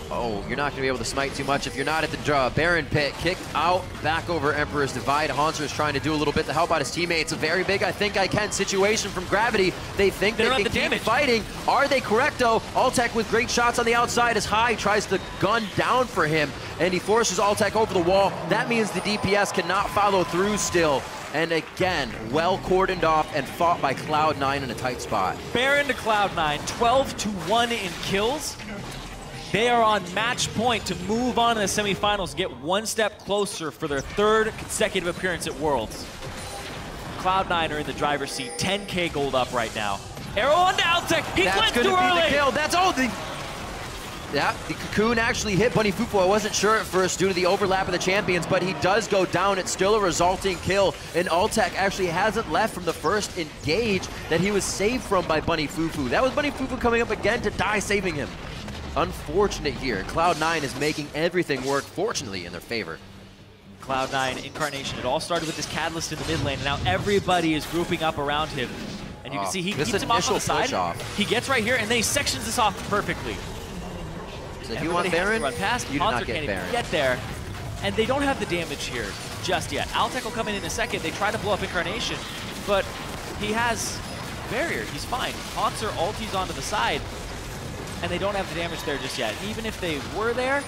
Oh, you're not going to be able to smite too much if you're not at the Baron pit. Kicked out, back over Emperor's Divide. Hauntzer is trying to do a little bit to help out his teammates. A very big I think I can situation from Gravity. They think they can keep fighting. Are they correct though? Altec with great shots on the outside as High tries to gun down for him, and he forces Altec over the wall. That means the DPS cannot follow through still. And again, well cordoned off and fought by Cloud9 in a tight spot. Baron to Cloud9, 12-1 in kills. They are on match point to move on to the semifinals, get one step closer for their 3rd consecutive appearance at Worlds. Cloud9 are in the driver's seat, 10K gold up right now. Arrow on to Altec, he That's flinched too gonna early! be the kill. That's all. Yeah, the Cocoon actually hit Bunny Fufu. I wasn't sure at first due to the overlap of the champions, but he does go down. It's still a resulting kill, and Altec actually hasn't left from the first engage that he was saved from by Bunny Fufu. That was Bunny Fufu coming up again to die, saving him. Unfortunate here. Cloud9 is making everything work, fortunately, in their favor. Cloud9 Incarnation, it all started with this Catalyst in the mid lane, and now everybody is grouping up around him. And you can see he keeps him off on the side. He gets right here, and then he sections this off perfectly. So if you want Baron, run past. you do not get Baron. Get there, and they don't have the damage here just yet. Altec will come in a second. They try to blow up Incarnation, but he has barrier. He's fine. Haunter ultis onto the side, and they don't have the damage there just yet. Even if they were there,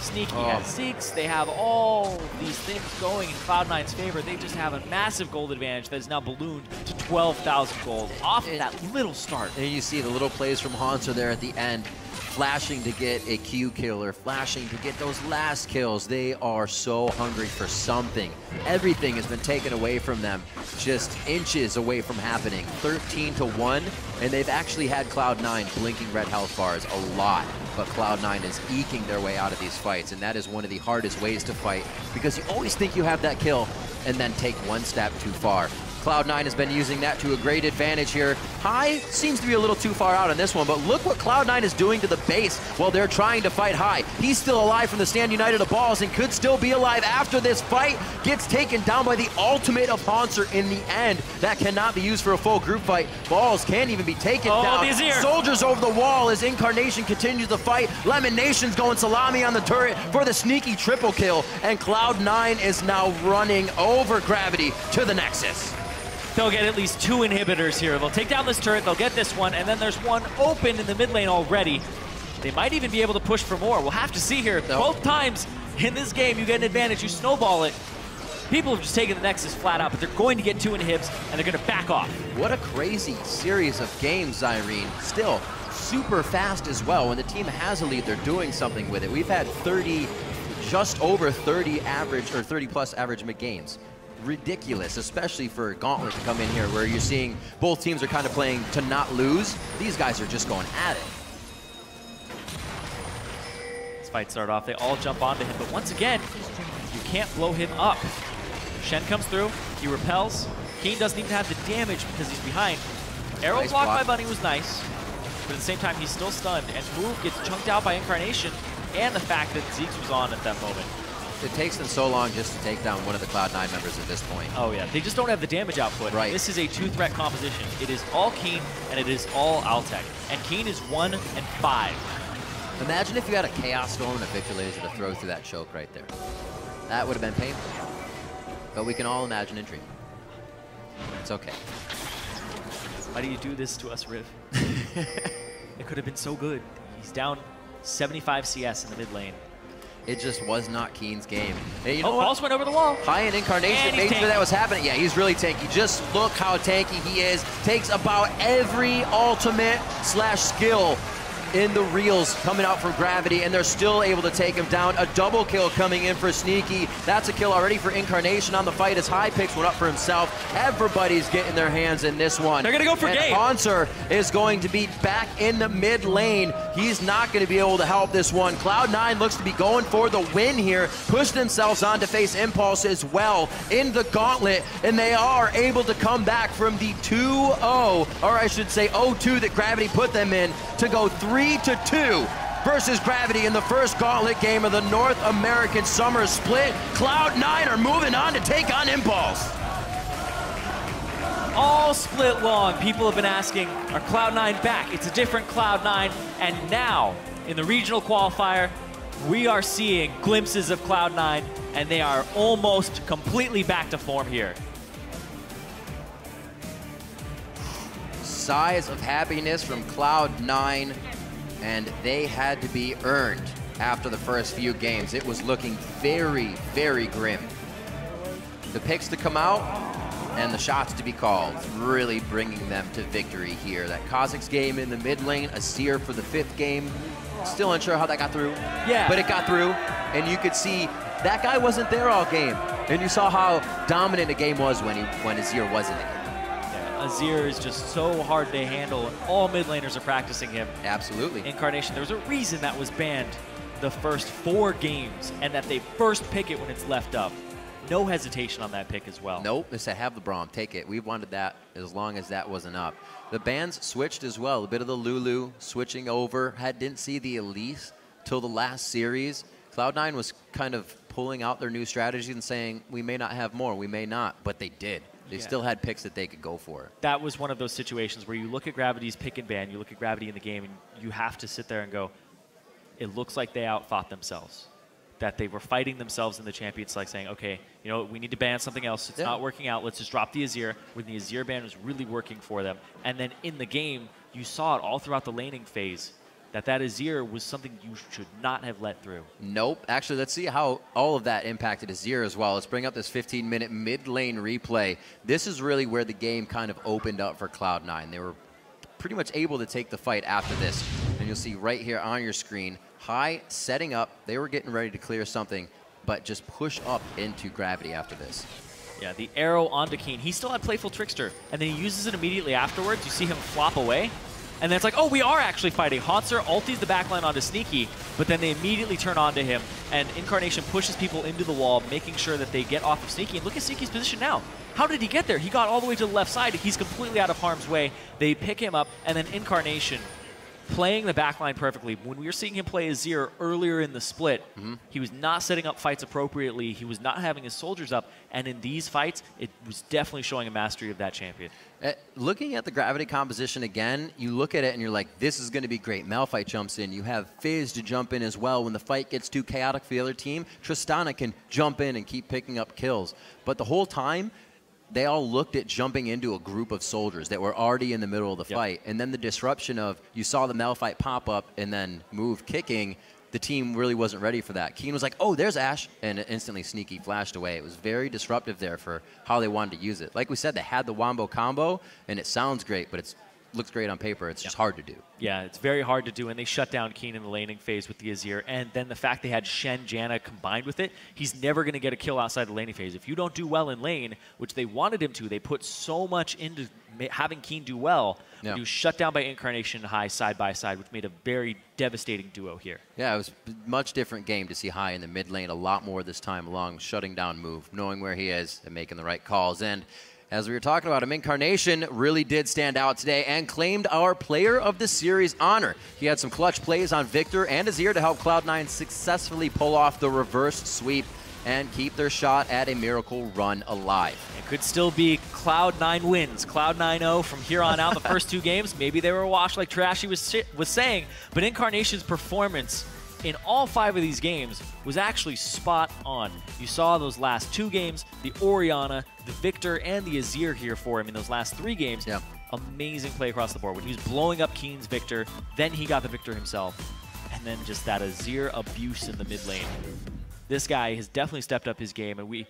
Sneaky has Zeeks. They have all these things going in Cloud9's favor. They just have a massive gold advantage that is now ballooned to 12,000 gold off of that little start. And you see the little plays from Haunter there at the end, flashing to get a Q kill or flashing to get those last kills. They are so hungry for something. Everything has been taken away from them, just inches away from happening. 13-1, and they've actually had Cloud9 blinking red health bars a lot, but Cloud9 is eking their way out of these fights, and that is one of the hardest ways to fight, because you always think you have that kill and then take one step too far. Cloud9 has been using that to a great advantage here. High seems to be a little too far out on this one, but look what Cloud9 is doing to the base while they're trying to fight High. He's still alive from the Stand United of Balls and could still be alive after this fight. Gets taken down by the ultimate of Haunter in the end. That cannot be used for a full group fight. Balls can't even be taken down. Soldiers over the wall as Incarnation continues the fight. Lemon Nation's going salami on the turret for the sneaky triple kill, and Cloud9 is now running over Gravity to the Nexus. They'll get at least 2 inhibitors here. They'll take down this turret, they'll get this one, and then there's one open in the mid lane already. They might even be able to push for more. We'll have to see here. Both times in this game, you get an advantage, you snowball it. People have just taken the Nexus flat out, but they're going to get 2 inhibs, and they're going to back off. What a crazy series of games, Irene. Still super fast as well. When the team has a lead, they're doing something with it. We've had just over 30 average, or 30-plus average mid-games. Ridiculous, especially for Gauntlet to come in here where you're seeing both teams are kind of playing to not lose. These guys are just going at it. This fight started off, they all jump onto him, but once again, you can't blow him up. Shen comes through, he repels. Keen doesn't even have the damage because he's behind. Arrow block by Bunny was nice, but at the same time, he's still stunned, and Move gets chunked out by Incarnation, and the fact that Zeeks was on at that moment. It takes them so long just to take down one of the Cloud9 members at this point. Oh yeah, they just don't have the damage output. Right. This is a 2-threat composition. It is all Keen and it is all Altec. And Keen is 1 and 5. Imagine if you had a Chaos Storm and a Victor Laser to throw through that choke right there. That would have been painful. But we can all imagine and dream. It's okay. Why do you do this to us, Riv? It could have been so good. He's down 75 CS in the mid lane. It just was not Keen's game. And you know what? Pulse went over the wall. High and Incarnation made sure that was happening. Yeah, he's really tanky. Just look how tanky he is. Takes about every ultimate / skill in the reels coming out from Gravity, and they're still able to take him down. A double kill coming in for Sneaky. That's a kill already for Incarnation on the fight as High picks one up for himself. Everybody's getting their hands in this one. They're going to go for game. Haunter is going to be back in the mid lane. He's not going to be able to help this one. Cloud9 looks to be going for the win here. Push themselves on to face Impulse as well in the gauntlet, and they are able to come back from the 2-0, or I should say 0-2 that Gravity put them in, to go 3-2 versus Gravity in the first gauntlet game of the North American Summer Split. Cloud9 are moving on to take on Impulse. All split long, people have been asking, are Cloud9 back? It's a different Cloud9, and now, in the regional qualifier, we are seeing glimpses of Cloud9, and they are almost completely back to form here. Sighs of happiness from Cloud9, and they had to be earned after the first few games. It was looking very, very grim. The picks to come out, and the shots to be called, really bringing them to victory here. That Kazakhs game in the mid lane, Azir for the 5th game. Still unsure how that got through. Yeah. But it got through, and you could see that guy wasn't there all game. And you saw how dominant the game was when Azir was in the game. Yeah, Azir is just so hard to handle, and all mid laners are practicing him. Absolutely. Incarnation, there was a reason that was banned the first 4 games, and that they first pick it when it's left up. No hesitation on that pick as well. Nope, they said have the Braum, take it. We wanted that as long as that wasn't up. The bans switched as well. A bit of the Lulu switching over. Didn't see the Elise till the last series. Cloud9 was kind of pulling out their new strategy and saying, we may not have more, we may not, but they did. They still had picks that they could go for. That was one of those situations where you look at Gravity's pick and ban, you look at Gravity in the game, and you have to sit there and go, it looks like they outfought themselves. That they were fighting themselves in the champions, like saying, okay, you know, we need to ban something else. It's not working out. Let's just drop the Azir, when the Azir ban was really working for them. And then in the game, you saw it all throughout the laning phase, that Azir was something you should not have let through. Nope. Actually, let's see how all of that impacted Azir as well. Let's bring up this 15-minute mid-lane replay. This is really where the game kind of opened up for Cloud9. They were pretty much able to take the fight after this. And you'll see right here on your screen, High setting up. They were getting ready to clear something, but just push up into Gravity after this. Yeah, the arrow onto Keen. He still had Playful Trickster, and then he uses it immediately afterwards. You see him flop away, and then it's like, oh, we are actually fighting. Hauntzer ulties the backline onto Sneaky, but then they immediately turn onto him, and Incarnation pushes people into the wall, making sure that they get off of Sneaky. And look at Sneaky's position now. How did he get there? He got all the way to the left side. He's completely out of harm's way. They pick him up, and then Incarnation playing the backline perfectly. When we were seeing him play Azir earlier in the split, he was not setting up fights appropriately. He was not having his soldiers up. And in these fights, it was definitely showing a mastery of that champion. Looking at the Gravity composition again, you look at it and you're like, this is going to be great. Malphite jumps in. You have Fizz to jump in as well. When the fight gets too chaotic for the other team, Tristana can jump in and keep picking up kills. But the whole time, they all looked at jumping into a group of soldiers that were already in the middle of the fight. And then the disruption of, you saw the Malphite pop up and then move kicking, the team really wasn't ready for that. Keen was like, oh, there's Ashe, and instantly Sneaky flashed away. It was very disruptive there for how they wanted to use it. Like we said, they had the Wombo combo, and it sounds great, but it looks great on paper. It's just hard to do. Yeah, it's very hard to do, and they shut down Keen in the laning phase with the Azir, and then the fact they had Shen, Janna combined with it, he's never going to get a kill outside the laning phase. If you don't do well in lane, which they wanted him to, they put so much into having Keen do well, he was shut down by Incarnation and High side by side, which made a very devastating duo here. Yeah, it was a much different game to see High in the mid lane a lot more this time along, shutting down move, knowing where he is and making the right calls. And as we were talking about him, Incarnation really did stand out today and claimed our Player of the Series honor. He had some clutch plays on Victor and Azir to help Cloud9 successfully pull off the reverse sweep and keep their shot at a miracle run alive. It could still be Cloud9 wins, Cloud 9-0 from here on out. The first 2 games, maybe they were washed like Trashy was saying, but Incarnation's performance in all 5 of these games was actually spot on. You saw those last 2 games, the Orianna, the Victor, and the Azir here for him in those last 3 games. Yeah. Amazing play across the board. When he was blowing up Keen's Victor, then he got the Victor himself, and then just that Azir abuse in the mid lane. This guy has definitely stepped up his game, and we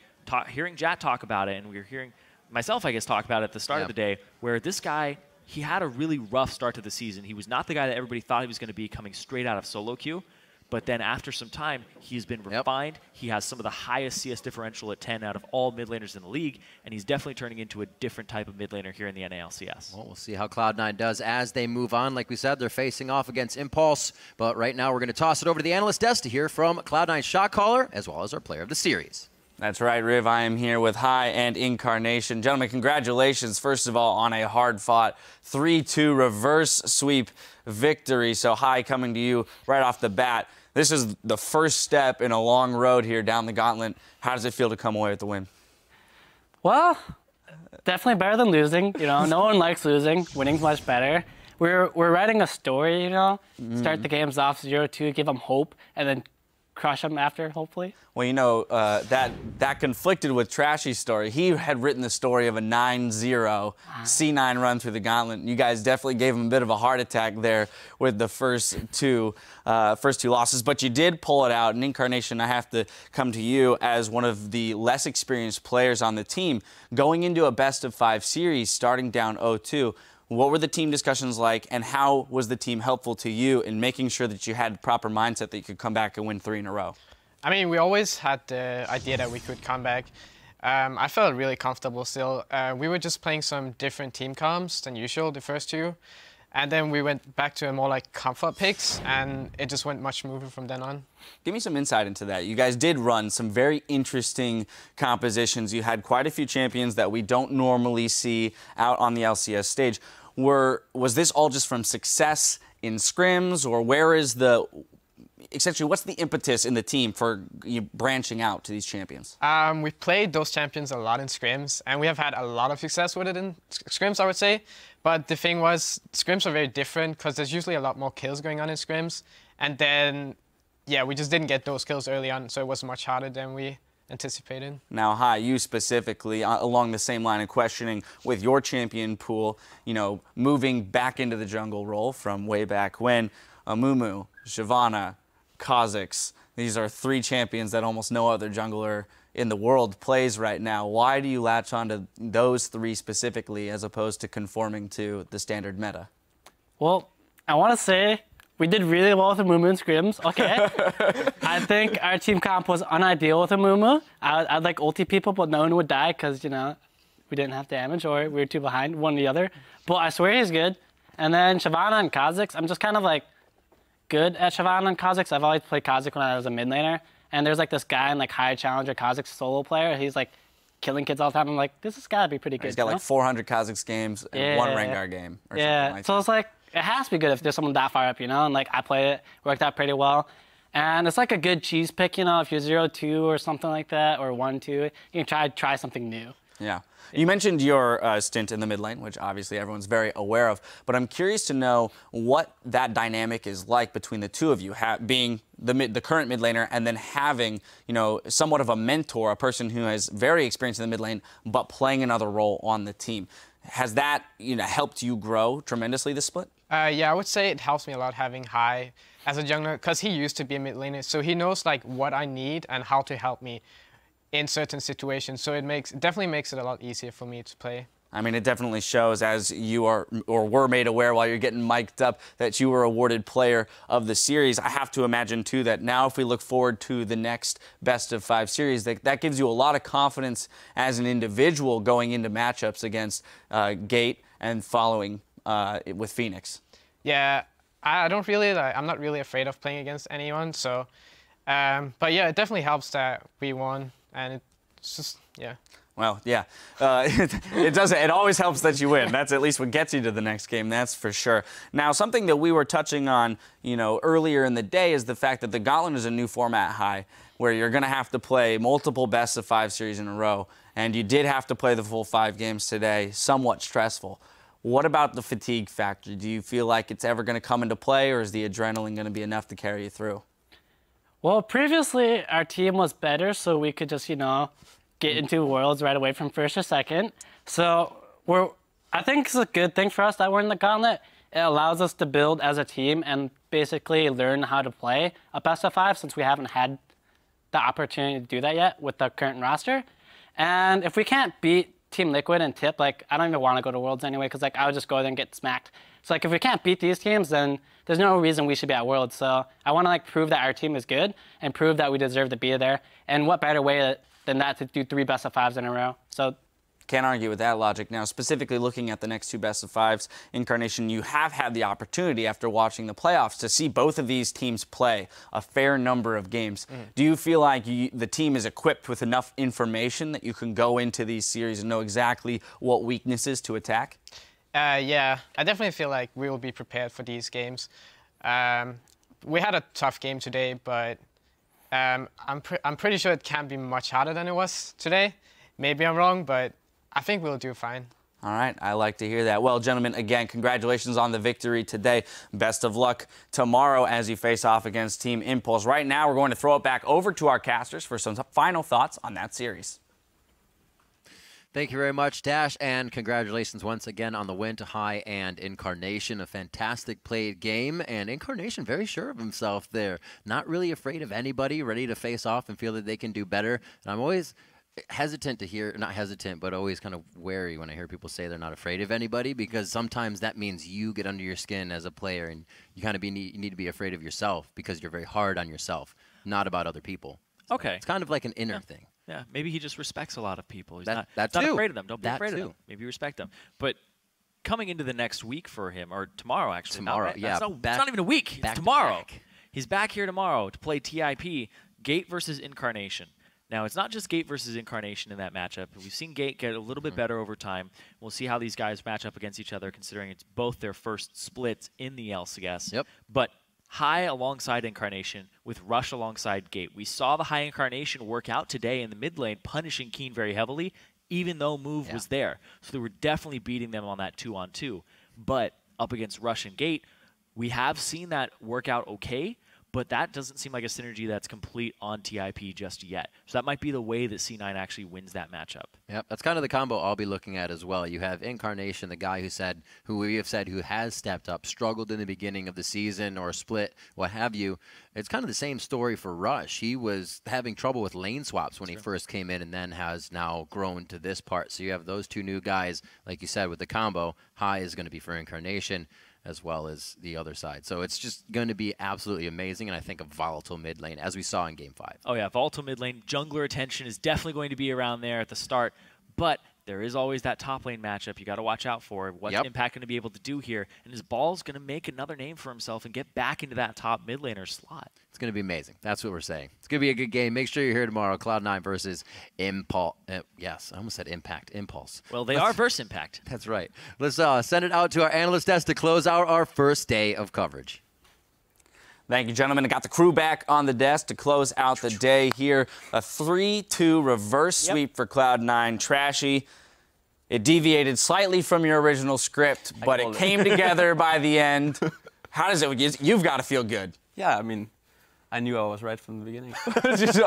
hearing Jat talk about it, and we were hearing myself, I guess, talk about it at the start of the day, where this guy, he had a really rough start to the season. He was not the guy that everybody thought he was going to be coming straight out of solo queue. But then after some time, he's been refined. He has some of the highest CS differential at 10 out of all mid laners in the league, and he's definitely turning into a different type of mid laner here in the NALCS. Well, we'll see how Cloud9 does as they move on. Like we said, they're facing off against Impulse, but right now we're going to toss it over to the analyst desk to hear from Cloud9's shot caller, as well as our Player of the Series. That's right, Riv. I am here with High and Incarnation. Gentlemen, congratulations, first of all, on a hard-fought 3-2 reverse sweep victory. So High, coming to you right off the bat. This is the first step in a long road here down the gauntlet. How does it feel to come away with the win? Well, definitely better than losing. You know, no one likes losing. Winning's much better. We're writing a story, you know. Start the games off 0-2, give them hope, and then crush him after, hopefully. Well, you know, that conflicted with Trashy's story. He had written the story of a 9-0 C9 run through the gauntlet. You guys definitely gave him a bit of a heart attack there with the first two losses, but you did pull it out. And Incarnation, I have to come to you as one of the less experienced players on the team. Going into a best-of-5 series, starting down 0-2, what were the team discussions like, and how was the team helpful to you in making sure that you had the proper mindset that you could come back and win 3 in a row? I mean, we always had the idea that we could come back. I felt really comfortable still. We were just playing some different team comps than usual, the first 2. And then we went back to a more like comfort picks, and it just went much smoother from then on. Give me some insight into that. You guys did run some very interesting compositions. You had quite a few champions that we don't normally see out on the LCS stage. Was this all just from success in scrims, or essentially, what's the impetus in the team for you branching out to these champions? We played those champions a lot in scrims, and we have had a lot of success with it in scrims, I would say. But the thing was, scrims are very different because there's usually a lot more kills going on in scrims. And then, yeah, we just didn't get those kills early on, so it was much harder than we anticipated. Now, Hai, you specifically, along the same line of questioning with your champion pool, you know, moving back into the jungle role from way back when, Amumu, Shyvana, Kha'Zix, these are 3 champions that almost no other jungler in the world plays right now. Why do you latch on to those 3 specifically as opposed to conforming to the standard meta? Well, I want to say we did really well with Amumu and scrims, okay? I think our team comp was unideal with Amumu. I'd like ulti people, but no one would die because, you know, we didn't have damage or we were too behind one or the other. But I swear he's good. And then Shyvana and Kha'Zix, I'm just kind of like good at Shyvana and Kha'Zix. I've always played Kha'Zix when I was a mid laner. And there's like this guy in like High Challenger, Kha'Zix solo player. He's like killing kids all the time. I'm like, this has got to be pretty good. He's got like 400 Kha'Zix games and 1 Rengar game or something like so that. It's like, it has to be good if there's someone that far up, you know? And like I played it, worked out pretty well. And it's like a good cheese pick, you know, if you're 0-2 or something like that, or 1-2, you can try something new. Yeah. You mentioned your stint in the mid lane, which obviously everyone's very aware of, but I'm curious to know what that dynamic is like between the two of you, being the current mid laner and then having, you know, somewhat of a mentor, a person who has very experienced in the mid lane, but playing another role on the team. Has that, you know, helped you grow tremendously, this split? Yeah, I would say it helps me a lot having Hai as a jungler, because he used to be a mid laner, so he knows like what I need and how to help me in certain situations. So it definitely makes it a lot easier for me to play. I mean, it definitely shows, as you are or were made aware while you're getting mic'd up, that you were awarded Player of the Series. I have to imagine, too, that now if we look forward to the next best-of-5 series, that gives you a lot of confidence as an individual going into matchups against Gate and following with Phoenix. Yeah, I'm not really afraid of playing against anyone. So, but yeah, it definitely helps that we won, and it's just, yeah. Well, yeah, it does. It always helps that you win. That's at least what gets you to the next game. That's for sure. Now, something that we were touching on, you know, earlier in the day is the fact that the Gauntlet is a new format, High, where you're going to have to play multiple best-of-5 series in a row, and you did have to play the full 5 games today. Somewhat stressful. What about the fatigue factor? Do you feel like it's ever going to come into play, or is the adrenaline going to be enough to carry you through? Well, previously our team was better, so we could just, you know, get into Worlds right away from first or second. So I think it's a good thing for us that we're in the Gauntlet. It allows us to build as a team and basically learn how to play a best-of-5, since we haven't had the opportunity to do that yet with the current roster. And if we can't beat Team Liquid and Tip, like, I don't even want to go to Worlds anyway, because like I would just go there and get smacked. So like if we can't beat these teams, then there's no reason we should be at Worlds. So I want to like prove that our team is good and prove that we deserve to be there. And what better way than that to do 3 best-of-5s in a row? So can't argue with that logic. Now, specifically looking at the next 2 best-of-5s, Incarnation, you have had the opportunity after watching the playoffs to see both of these teams play a fair number of games. Do you feel like the team is equipped with enough information that you can go into these series and know exactly what weaknesses to attack? Yeah, I definitely feel like we will be prepared for these games. We had a tough game today, but I'm pretty sure it can't be much harder than it was today. Maybe I'm wrong, but I think we'll do fine. All right, I like to hear that. Well, gentlemen, again, congratulations on the victory today. Best of luck tomorrow as you face off against Team Impulse. Right now, we're going to throw it back over to our casters for some final thoughts on that series. Thank you very much, Dash, and congratulations once again on the win to High and Incarnation. A fantastic played game, and Incarnation very sure of himself there. Not really afraid of anybody, ready to face off and feel that they can do better. And I'm always hesitant to hear, not hesitant, but always kind of wary when I hear people say they're not afraid of anybody, because sometimes that means you get under your skin as a player, and you kind of you need to be afraid of yourself because you're very hard on yourself, not about other people. So okay. It's kind of like an inner thing. Yeah, maybe he just respects a lot of people. He's That not too. afraid of them. Don't be That afraid too. of them. Maybe respect them. But coming into the next week for him, or tomorrow actually. Tomorrow, yeah. It's not even a week. It's back to tomorrow. back. He's back here tomorrow to play TIP, Gate versus Incarnation. Now, it's not just Gate versus Incarnation in that matchup. We've seen Gate get a little bit better over time. We'll see how these guys match up against each other, considering it's both their first splits in the LCS. Yep. But High alongside Incarnation with Rush alongside Gate. We saw the High Incarnation work out today in the mid lane, punishing Keen very heavily, even though Move was there. So they were definitely beating them on that 2-on-2. But up against Rush and Gate, we have seen that work out okay, but that doesn't seem like a synergy that's complete on TIP just yet. So that might be the way that C9 actually wins that matchup. Yep, that's kind of the combo I'll be looking at as well. You have Incarnation, the guy who has stepped up, struggled in the beginning of the season or split, what have you. It's kind of the same story for Rush. He was having trouble with lane swaps when he first came in, and then has now grown to this part. So you have those two new guys, like you said, with the combo. High is going to be for Incarnation, as well as the other side. So it's just going to be absolutely amazing, and I think a volatile mid lane, as we saw in Game 5. Oh yeah, volatile mid lane. Jungler attention is definitely going to be around there at the start, but there is always that top lane matchup you got to watch out for. What's Impact going to be able to do here? And is Ball's going to make another name for himself and get back into that top mid laner slot? It's going to be amazing. That's what we're saying. It's going to be a good game. Make sure you're here tomorrow. Cloud9 versus Impulse. Yes, I almost said Impact. Impulse. Well, they are versus Impact. That's right. Let's send it out to our analyst desk to close out our first day of coverage. Thank you, gentlemen. I got the crew back on the desk to close out the day here. A 3-2 reverse sweep for Cloud9. Trashy. It deviated slightly from your original script, but it came together by the end. How does it? You've got to feel good. Yeah, I mean, I knew I was right from the beginning. Just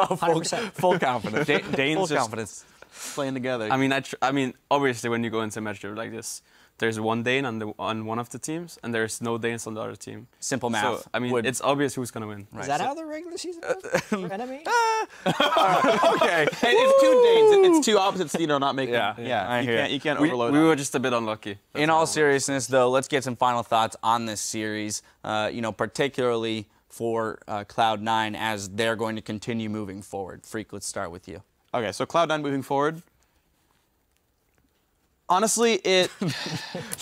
full confidence. Dane's Full just confidence. playing together. I mean, obviously, when you go into a matchup like this, there's one Dane on one of the teams, and there's no Danes on the other team. Simple math. So, I mean, it's obvious who's going to win. Is that how the regular season is for enemy? Okay. It's two Danes. It's two opposites, not making. I hear You can't We overload. were just a bit unlucky. In all seriousness, though, let's get some final thoughts on this series, particularly for Cloud9 as they're going to continue moving forward. Freak, let's start with you. Okay, so Cloud9 moving forward. Honestly, that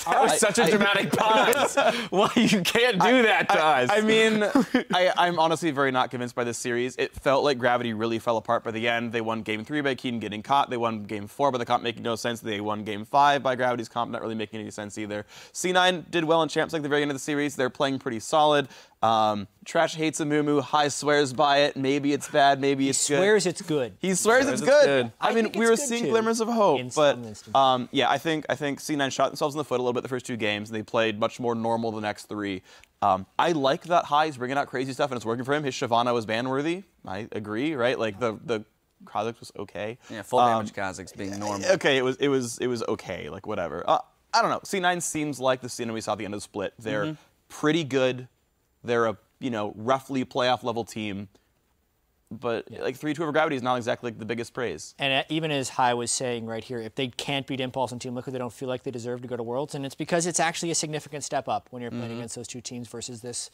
was such a dramatic pause. Well, you can't do that to us. I mean, I'm honestly very not convinced by this series. It felt like Gravity really fell apart by the end. They won Game 3 by Keaton getting caught. They won Game 4 by the comp making no sense. They won Game 5 by Gravity's comp not really making any sense either. C9 did well in Champs League at the very end of the series. They're playing pretty solid. Trash hates Amumu. High swears by it. Maybe it's bad. Maybe it's good. He swears it's good. He swears it's good. I mean, think we it's were good seeing too, glimmers of hope, in but some instances. yeah, I think C9 shot themselves in the foot a little bit the first two games, and they played much more normal the next three. I like that High's bringing out crazy stuff, and it's working for him. His Shyvana was ban-worthy. I agree, right? Like the Kha'Zix was okay. Yeah, full damage Kha'Zix being normal. Okay, it was okay. Like whatever. I don't know. C9 seems like the C9 we saw at the end of the split. They're pretty good. They're a roughly playoff level team. But like 3-2 over Gravity is not exactly like the biggest praise. And even as High was saying right here, if they can't beat Impulse and Team Liquid, they don't feel like they deserve to go to Worlds. And it's because it's actually a significant step up when you're playing against those two teams versus this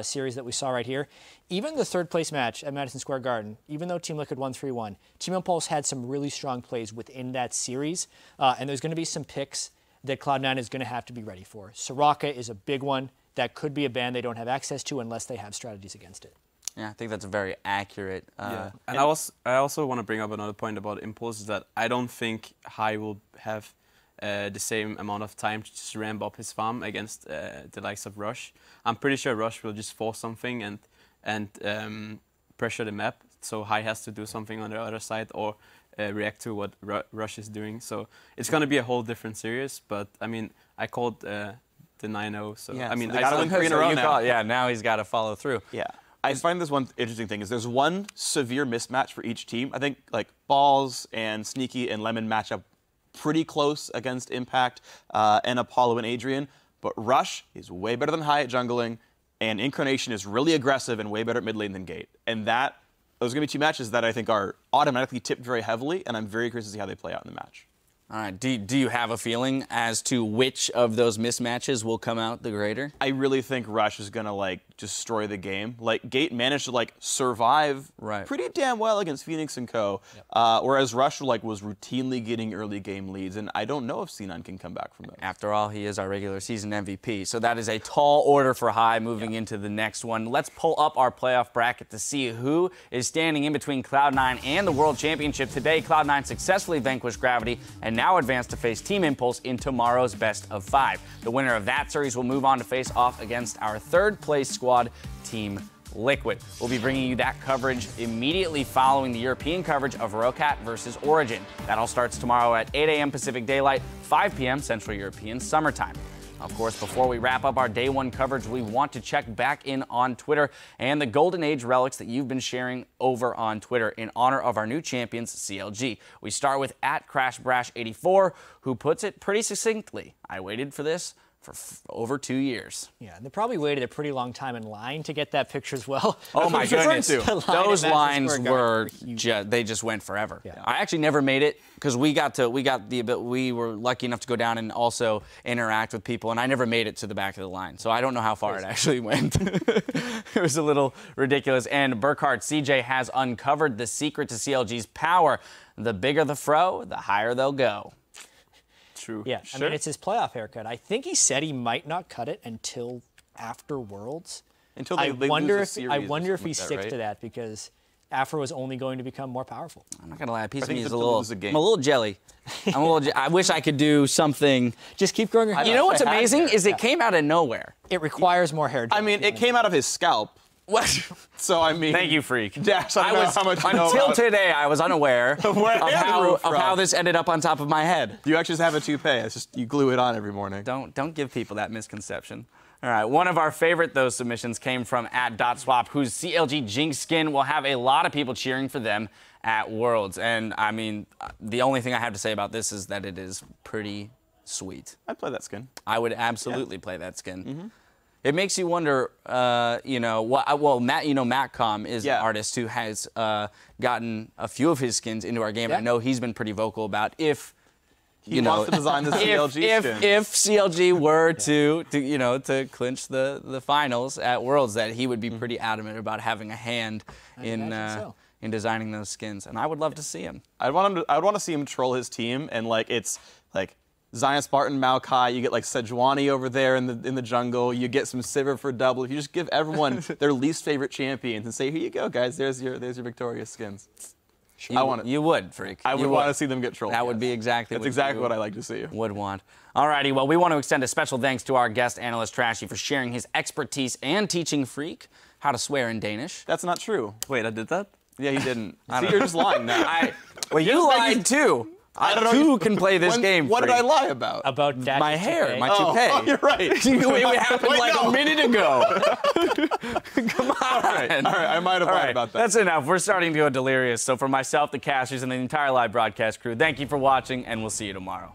series that we saw right here. Even the third place match at Madison Square Garden, even though Team Liquid won 3-1, Team Impulse had some really strong plays within that series. And there's going to be some picks that Cloud9 is going to have to be ready for. Soraka is a big one. That could be a ban they don't have access to unless they have strategies against it. Yeah, I think that's a very accurate. And I also want to bring up another point about Impulse, is that I don't think High will have the same amount of time to just ramp up his farm against the likes of Rush. I'm pretty sure Rush will just force something and pressure the map, so High has to do something on the other side, or react to what Rush is doing. So it's going to be a whole different series. But I mean, I called the 9-0. So yeah, I mean, so they got to win 3 in a row now. Yeah, now he's got to follow through. Yeah. I find this one interesting thing is there's one severe mismatch for each team. I think like Balls and Sneaky and Lemon match up pretty close against Impact and Apollo and Adrian. But Rush is way better than High at jungling, and Incarnation is really aggressive and way better at mid lane than Gate. And those are going to be 2 matches that I think are automatically tipped very heavily, and I'm very curious to see how they play out in the match. All right. Do you have a feeling as to which of those mismatches will come out the greater? I really think Rush is going to like destroy the game. Like Gate managed to like survive pretty damn well against Phoenix and Co. Whereas Rush like was routinely getting early game leads, and I don't know if C9 can come back from that. After all, he is our regular season MVP. So that is a tall order for High moving into the next one. Let's pull up our playoff bracket to see who is standing in between Cloud9 and the World Championship. Today, Cloud9 successfully vanquished Gravity and now advanced to face Team Impulse in tomorrow's best of 5. The winner of that series will move on to face off against our 3rd place squad, Team Liquid. We'll be bringing you that coverage immediately following the European coverage of Rocat versus Origin. That all starts tomorrow at 8 a.m. Pacific Daylight, 5 p.m. Central European Summertime. Of course, before we wrap up our day 1 coverage, we want to check back in on Twitter and the Golden Age relics that you've been sharing over on Twitter in honor of our new champions, CLG. We start with @CrashBrash84, who puts it pretty succinctly. I waited for this for over 2 years. Yeah, they probably waited a pretty long time in line to get that picture as well. Oh my goodness. Those lines were they just went forever. Yeah. I actually never made it because we were lucky enough to go down and also interact with people, and I never made it to the back of the line. So I don't know how far it actually went. It was a little ridiculous. And Burkhart CJ has uncovered the secret to CLG's power. The bigger the fro, the higher they'll go. True. Yeah, I mean, it's his playoff haircut. I think he said he might not cut it until after Worlds. Until they wonder lose a series if he sticks to that because Afro is only going to become more powerful. I'm not gonna lie, a piece of me is I'm a little jelly. I wish I could do something. Just keep growing your hair. You know what's amazing is it came out of nowhere. It requires more hair. I mean, it came out of his scalp. What? So I mean, thank you, Freak. Dash, I don't know how much you know until about today, I was unaware of how this ended up on top of my head. You actually just have a toupee. It's just you glue it on every morning. Don't give people that misconception. All right, one of our favorite those submissions came from @DotSwap, whose CLG Jinx skin will have a lot of people cheering for them at Worlds. And I mean, the only thing I have to say about this is that it is pretty sweet. I'd play that skin. I would absolutely play that skin. Mm-hmm. It makes you wonder, Matt, Matcom is an artist who has gotten a few of his skins into our game. Yeah. I know he's been pretty vocal about if he wants to design the CLG skin. If CLG were to clinch the finals at Worlds, that he would be pretty adamant about having a hand in designing those skins, and I would love to see him. I'd want to see him troll his team, and it's Zion Spartan, Maokai, you get Sejuani over there in the jungle, you get some Sivir for double. If you just give everyone their least favorite champions and say, here you go, guys, there's your victorious skins. You would, Freak. I would want to see them get trolled. That would be exactly what I like to see. Would want. Alrighty, well, we want to extend a special thanks to our guest analyst Trashy for sharing his expertise and teaching Freak how to swear in Danish. That's not true. Wait, I did that? Yeah, he didn't. See, you're just lying now. You lied too. I don't know. Who can play this game? What did I lie about? About my hair, my toupee. Oh, you're right. It happened a minute ago. Come on. All right, I might have lied about that. That's enough. We're starting to go delirious. So for myself, the casters, and the entire live broadcast crew, thank you for watching, and we'll see you tomorrow.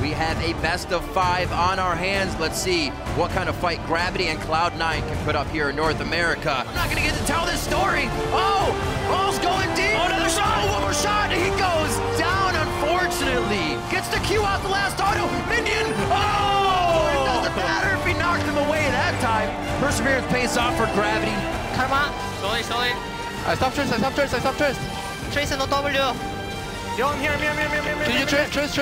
We have a best of 5 on our hands. Let's see what kind of fight Gravity and Cloud9 can put up here in North America. I'm not gonna get to tell this story. Oh, Ball's going deep. Oh, another shot. Oh, one more shot. He goes down, unfortunately. Gets the Q out the last auto. Minion. Oh, it doesn't matter if he knocked him away that time. Perseverance pays off for Gravity. Karma. Slowly. I stop Trace. Trace and no W. Yo, I'm here. Can you Trace? Trace.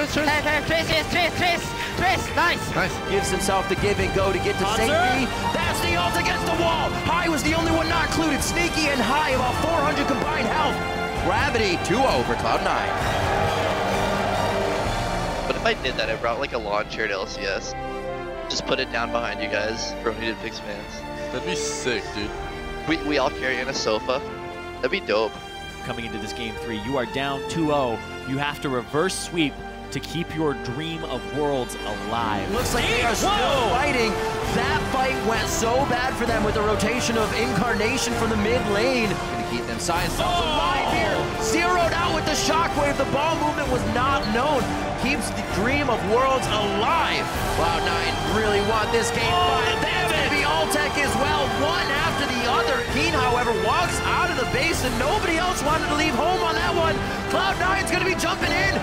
Nice. Gives himself the give and go to get to safety. That's the ult against the wall. High was the only one not included. Sneaky and High, about 400 combined health. Gravity 2-0 for Cloud9. But if I did that, I brought a lawn chair to LCS. Just put it down behind you guys for when you did Pix fans. That'd be sick, dude. We all carry in a sofa. That'd be dope. Coming into this game 3, you are down 2-0. You have to reverse sweep to keep your dream of worlds alive. Looks like they are still fighting. That fight went so bad for them with the rotation of Incarnation from the mid lane. Gonna keep them side themselves alive here. Zeroed out with the shockwave. The ball movement was not known. Keeps the dream of worlds alive. Cloud9 really want this game 5. That's gonna be Altec as well. One after the other. Keen, however, walks out of the base and nobody else wanted to leave home on that one. Cloud9's gonna be jumping in.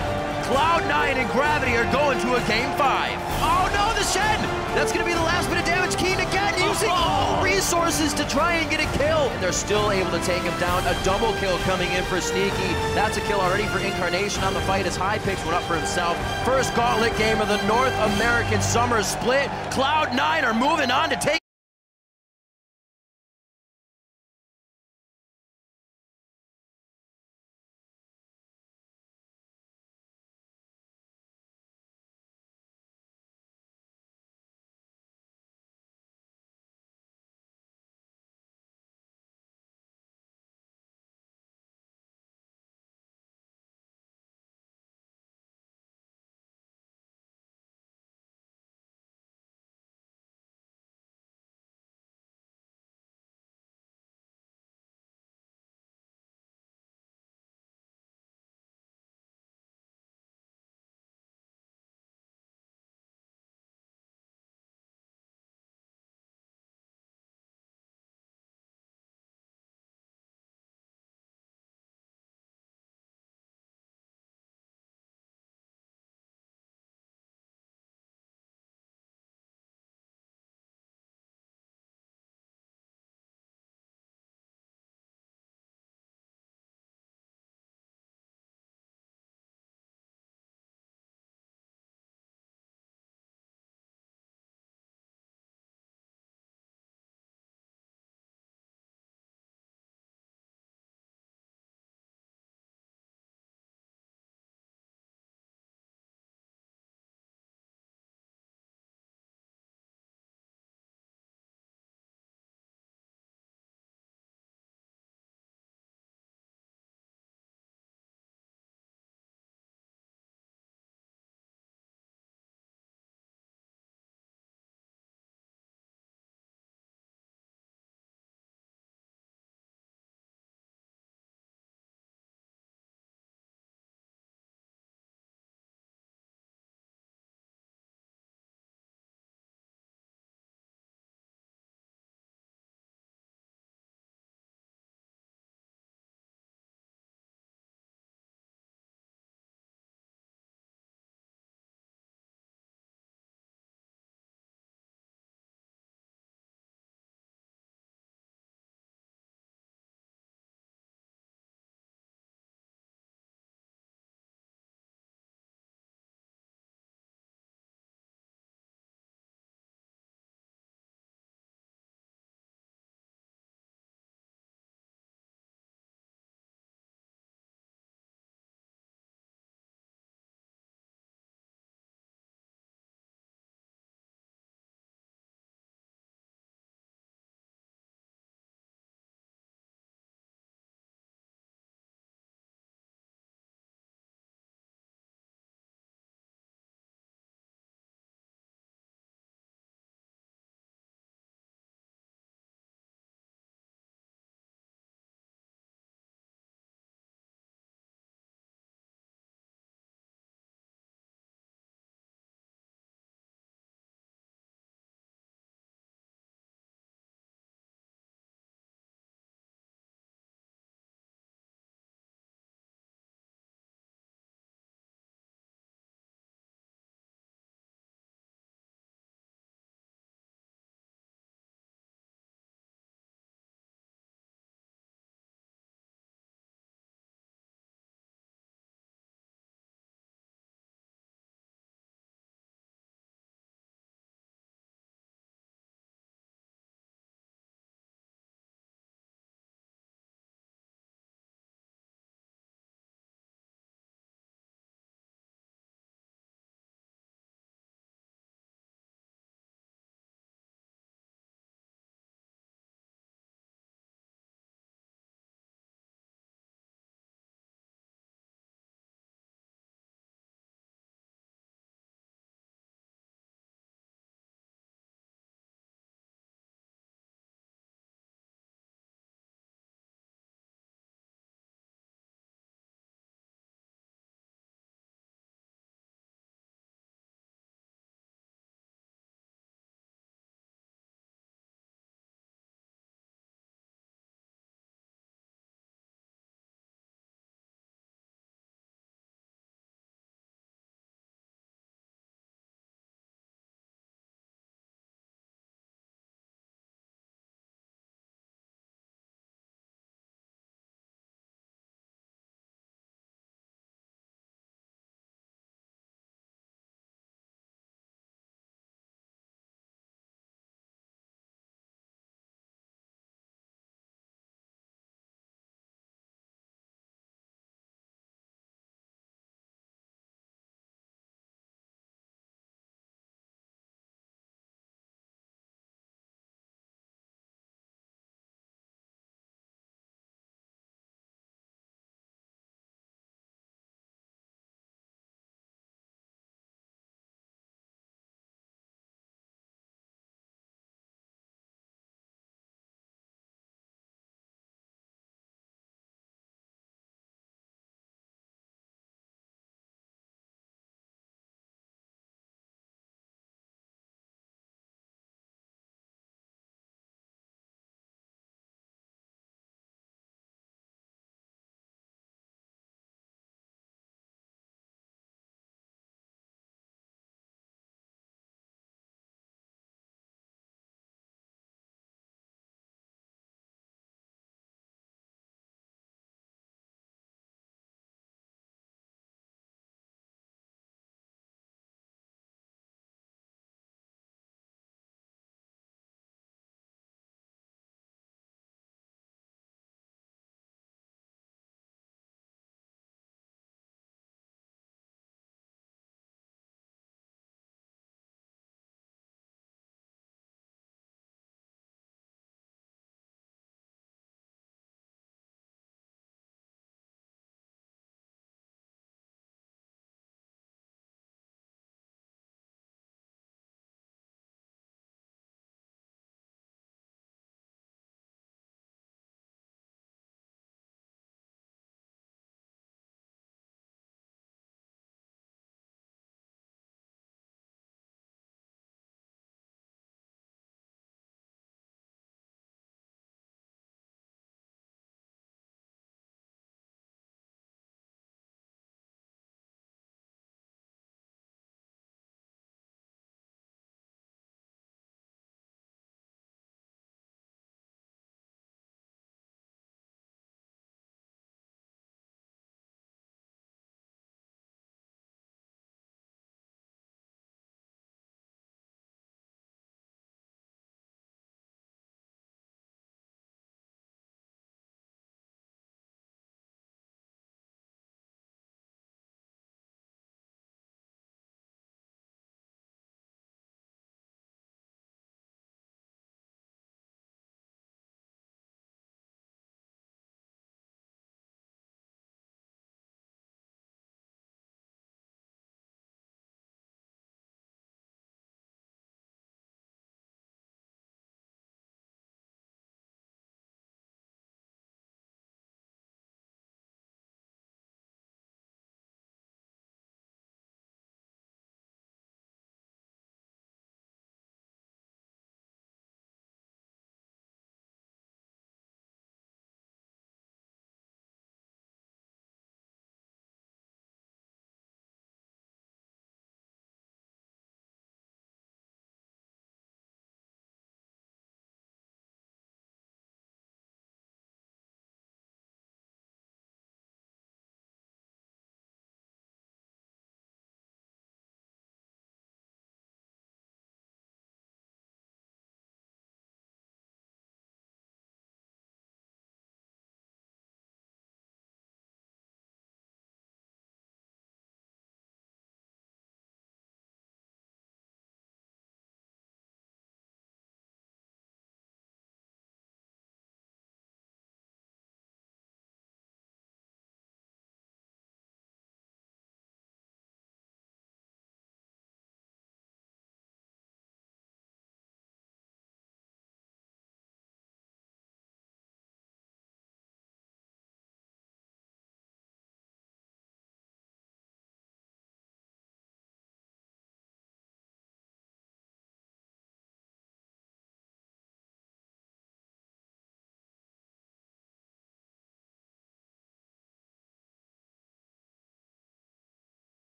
Cloud9 and Gravity are going to a game 5. Oh no, the Shen! That's gonna be the last bit of damage. Keen again using all resources to try and get a kill. And they're still able to take him down. A double kill coming in for Sneaky. That's a kill already for Incarnation on the fight as High picks one up for himself. First gauntlet game of the North American Summer Split. Cloud9 are moving on to take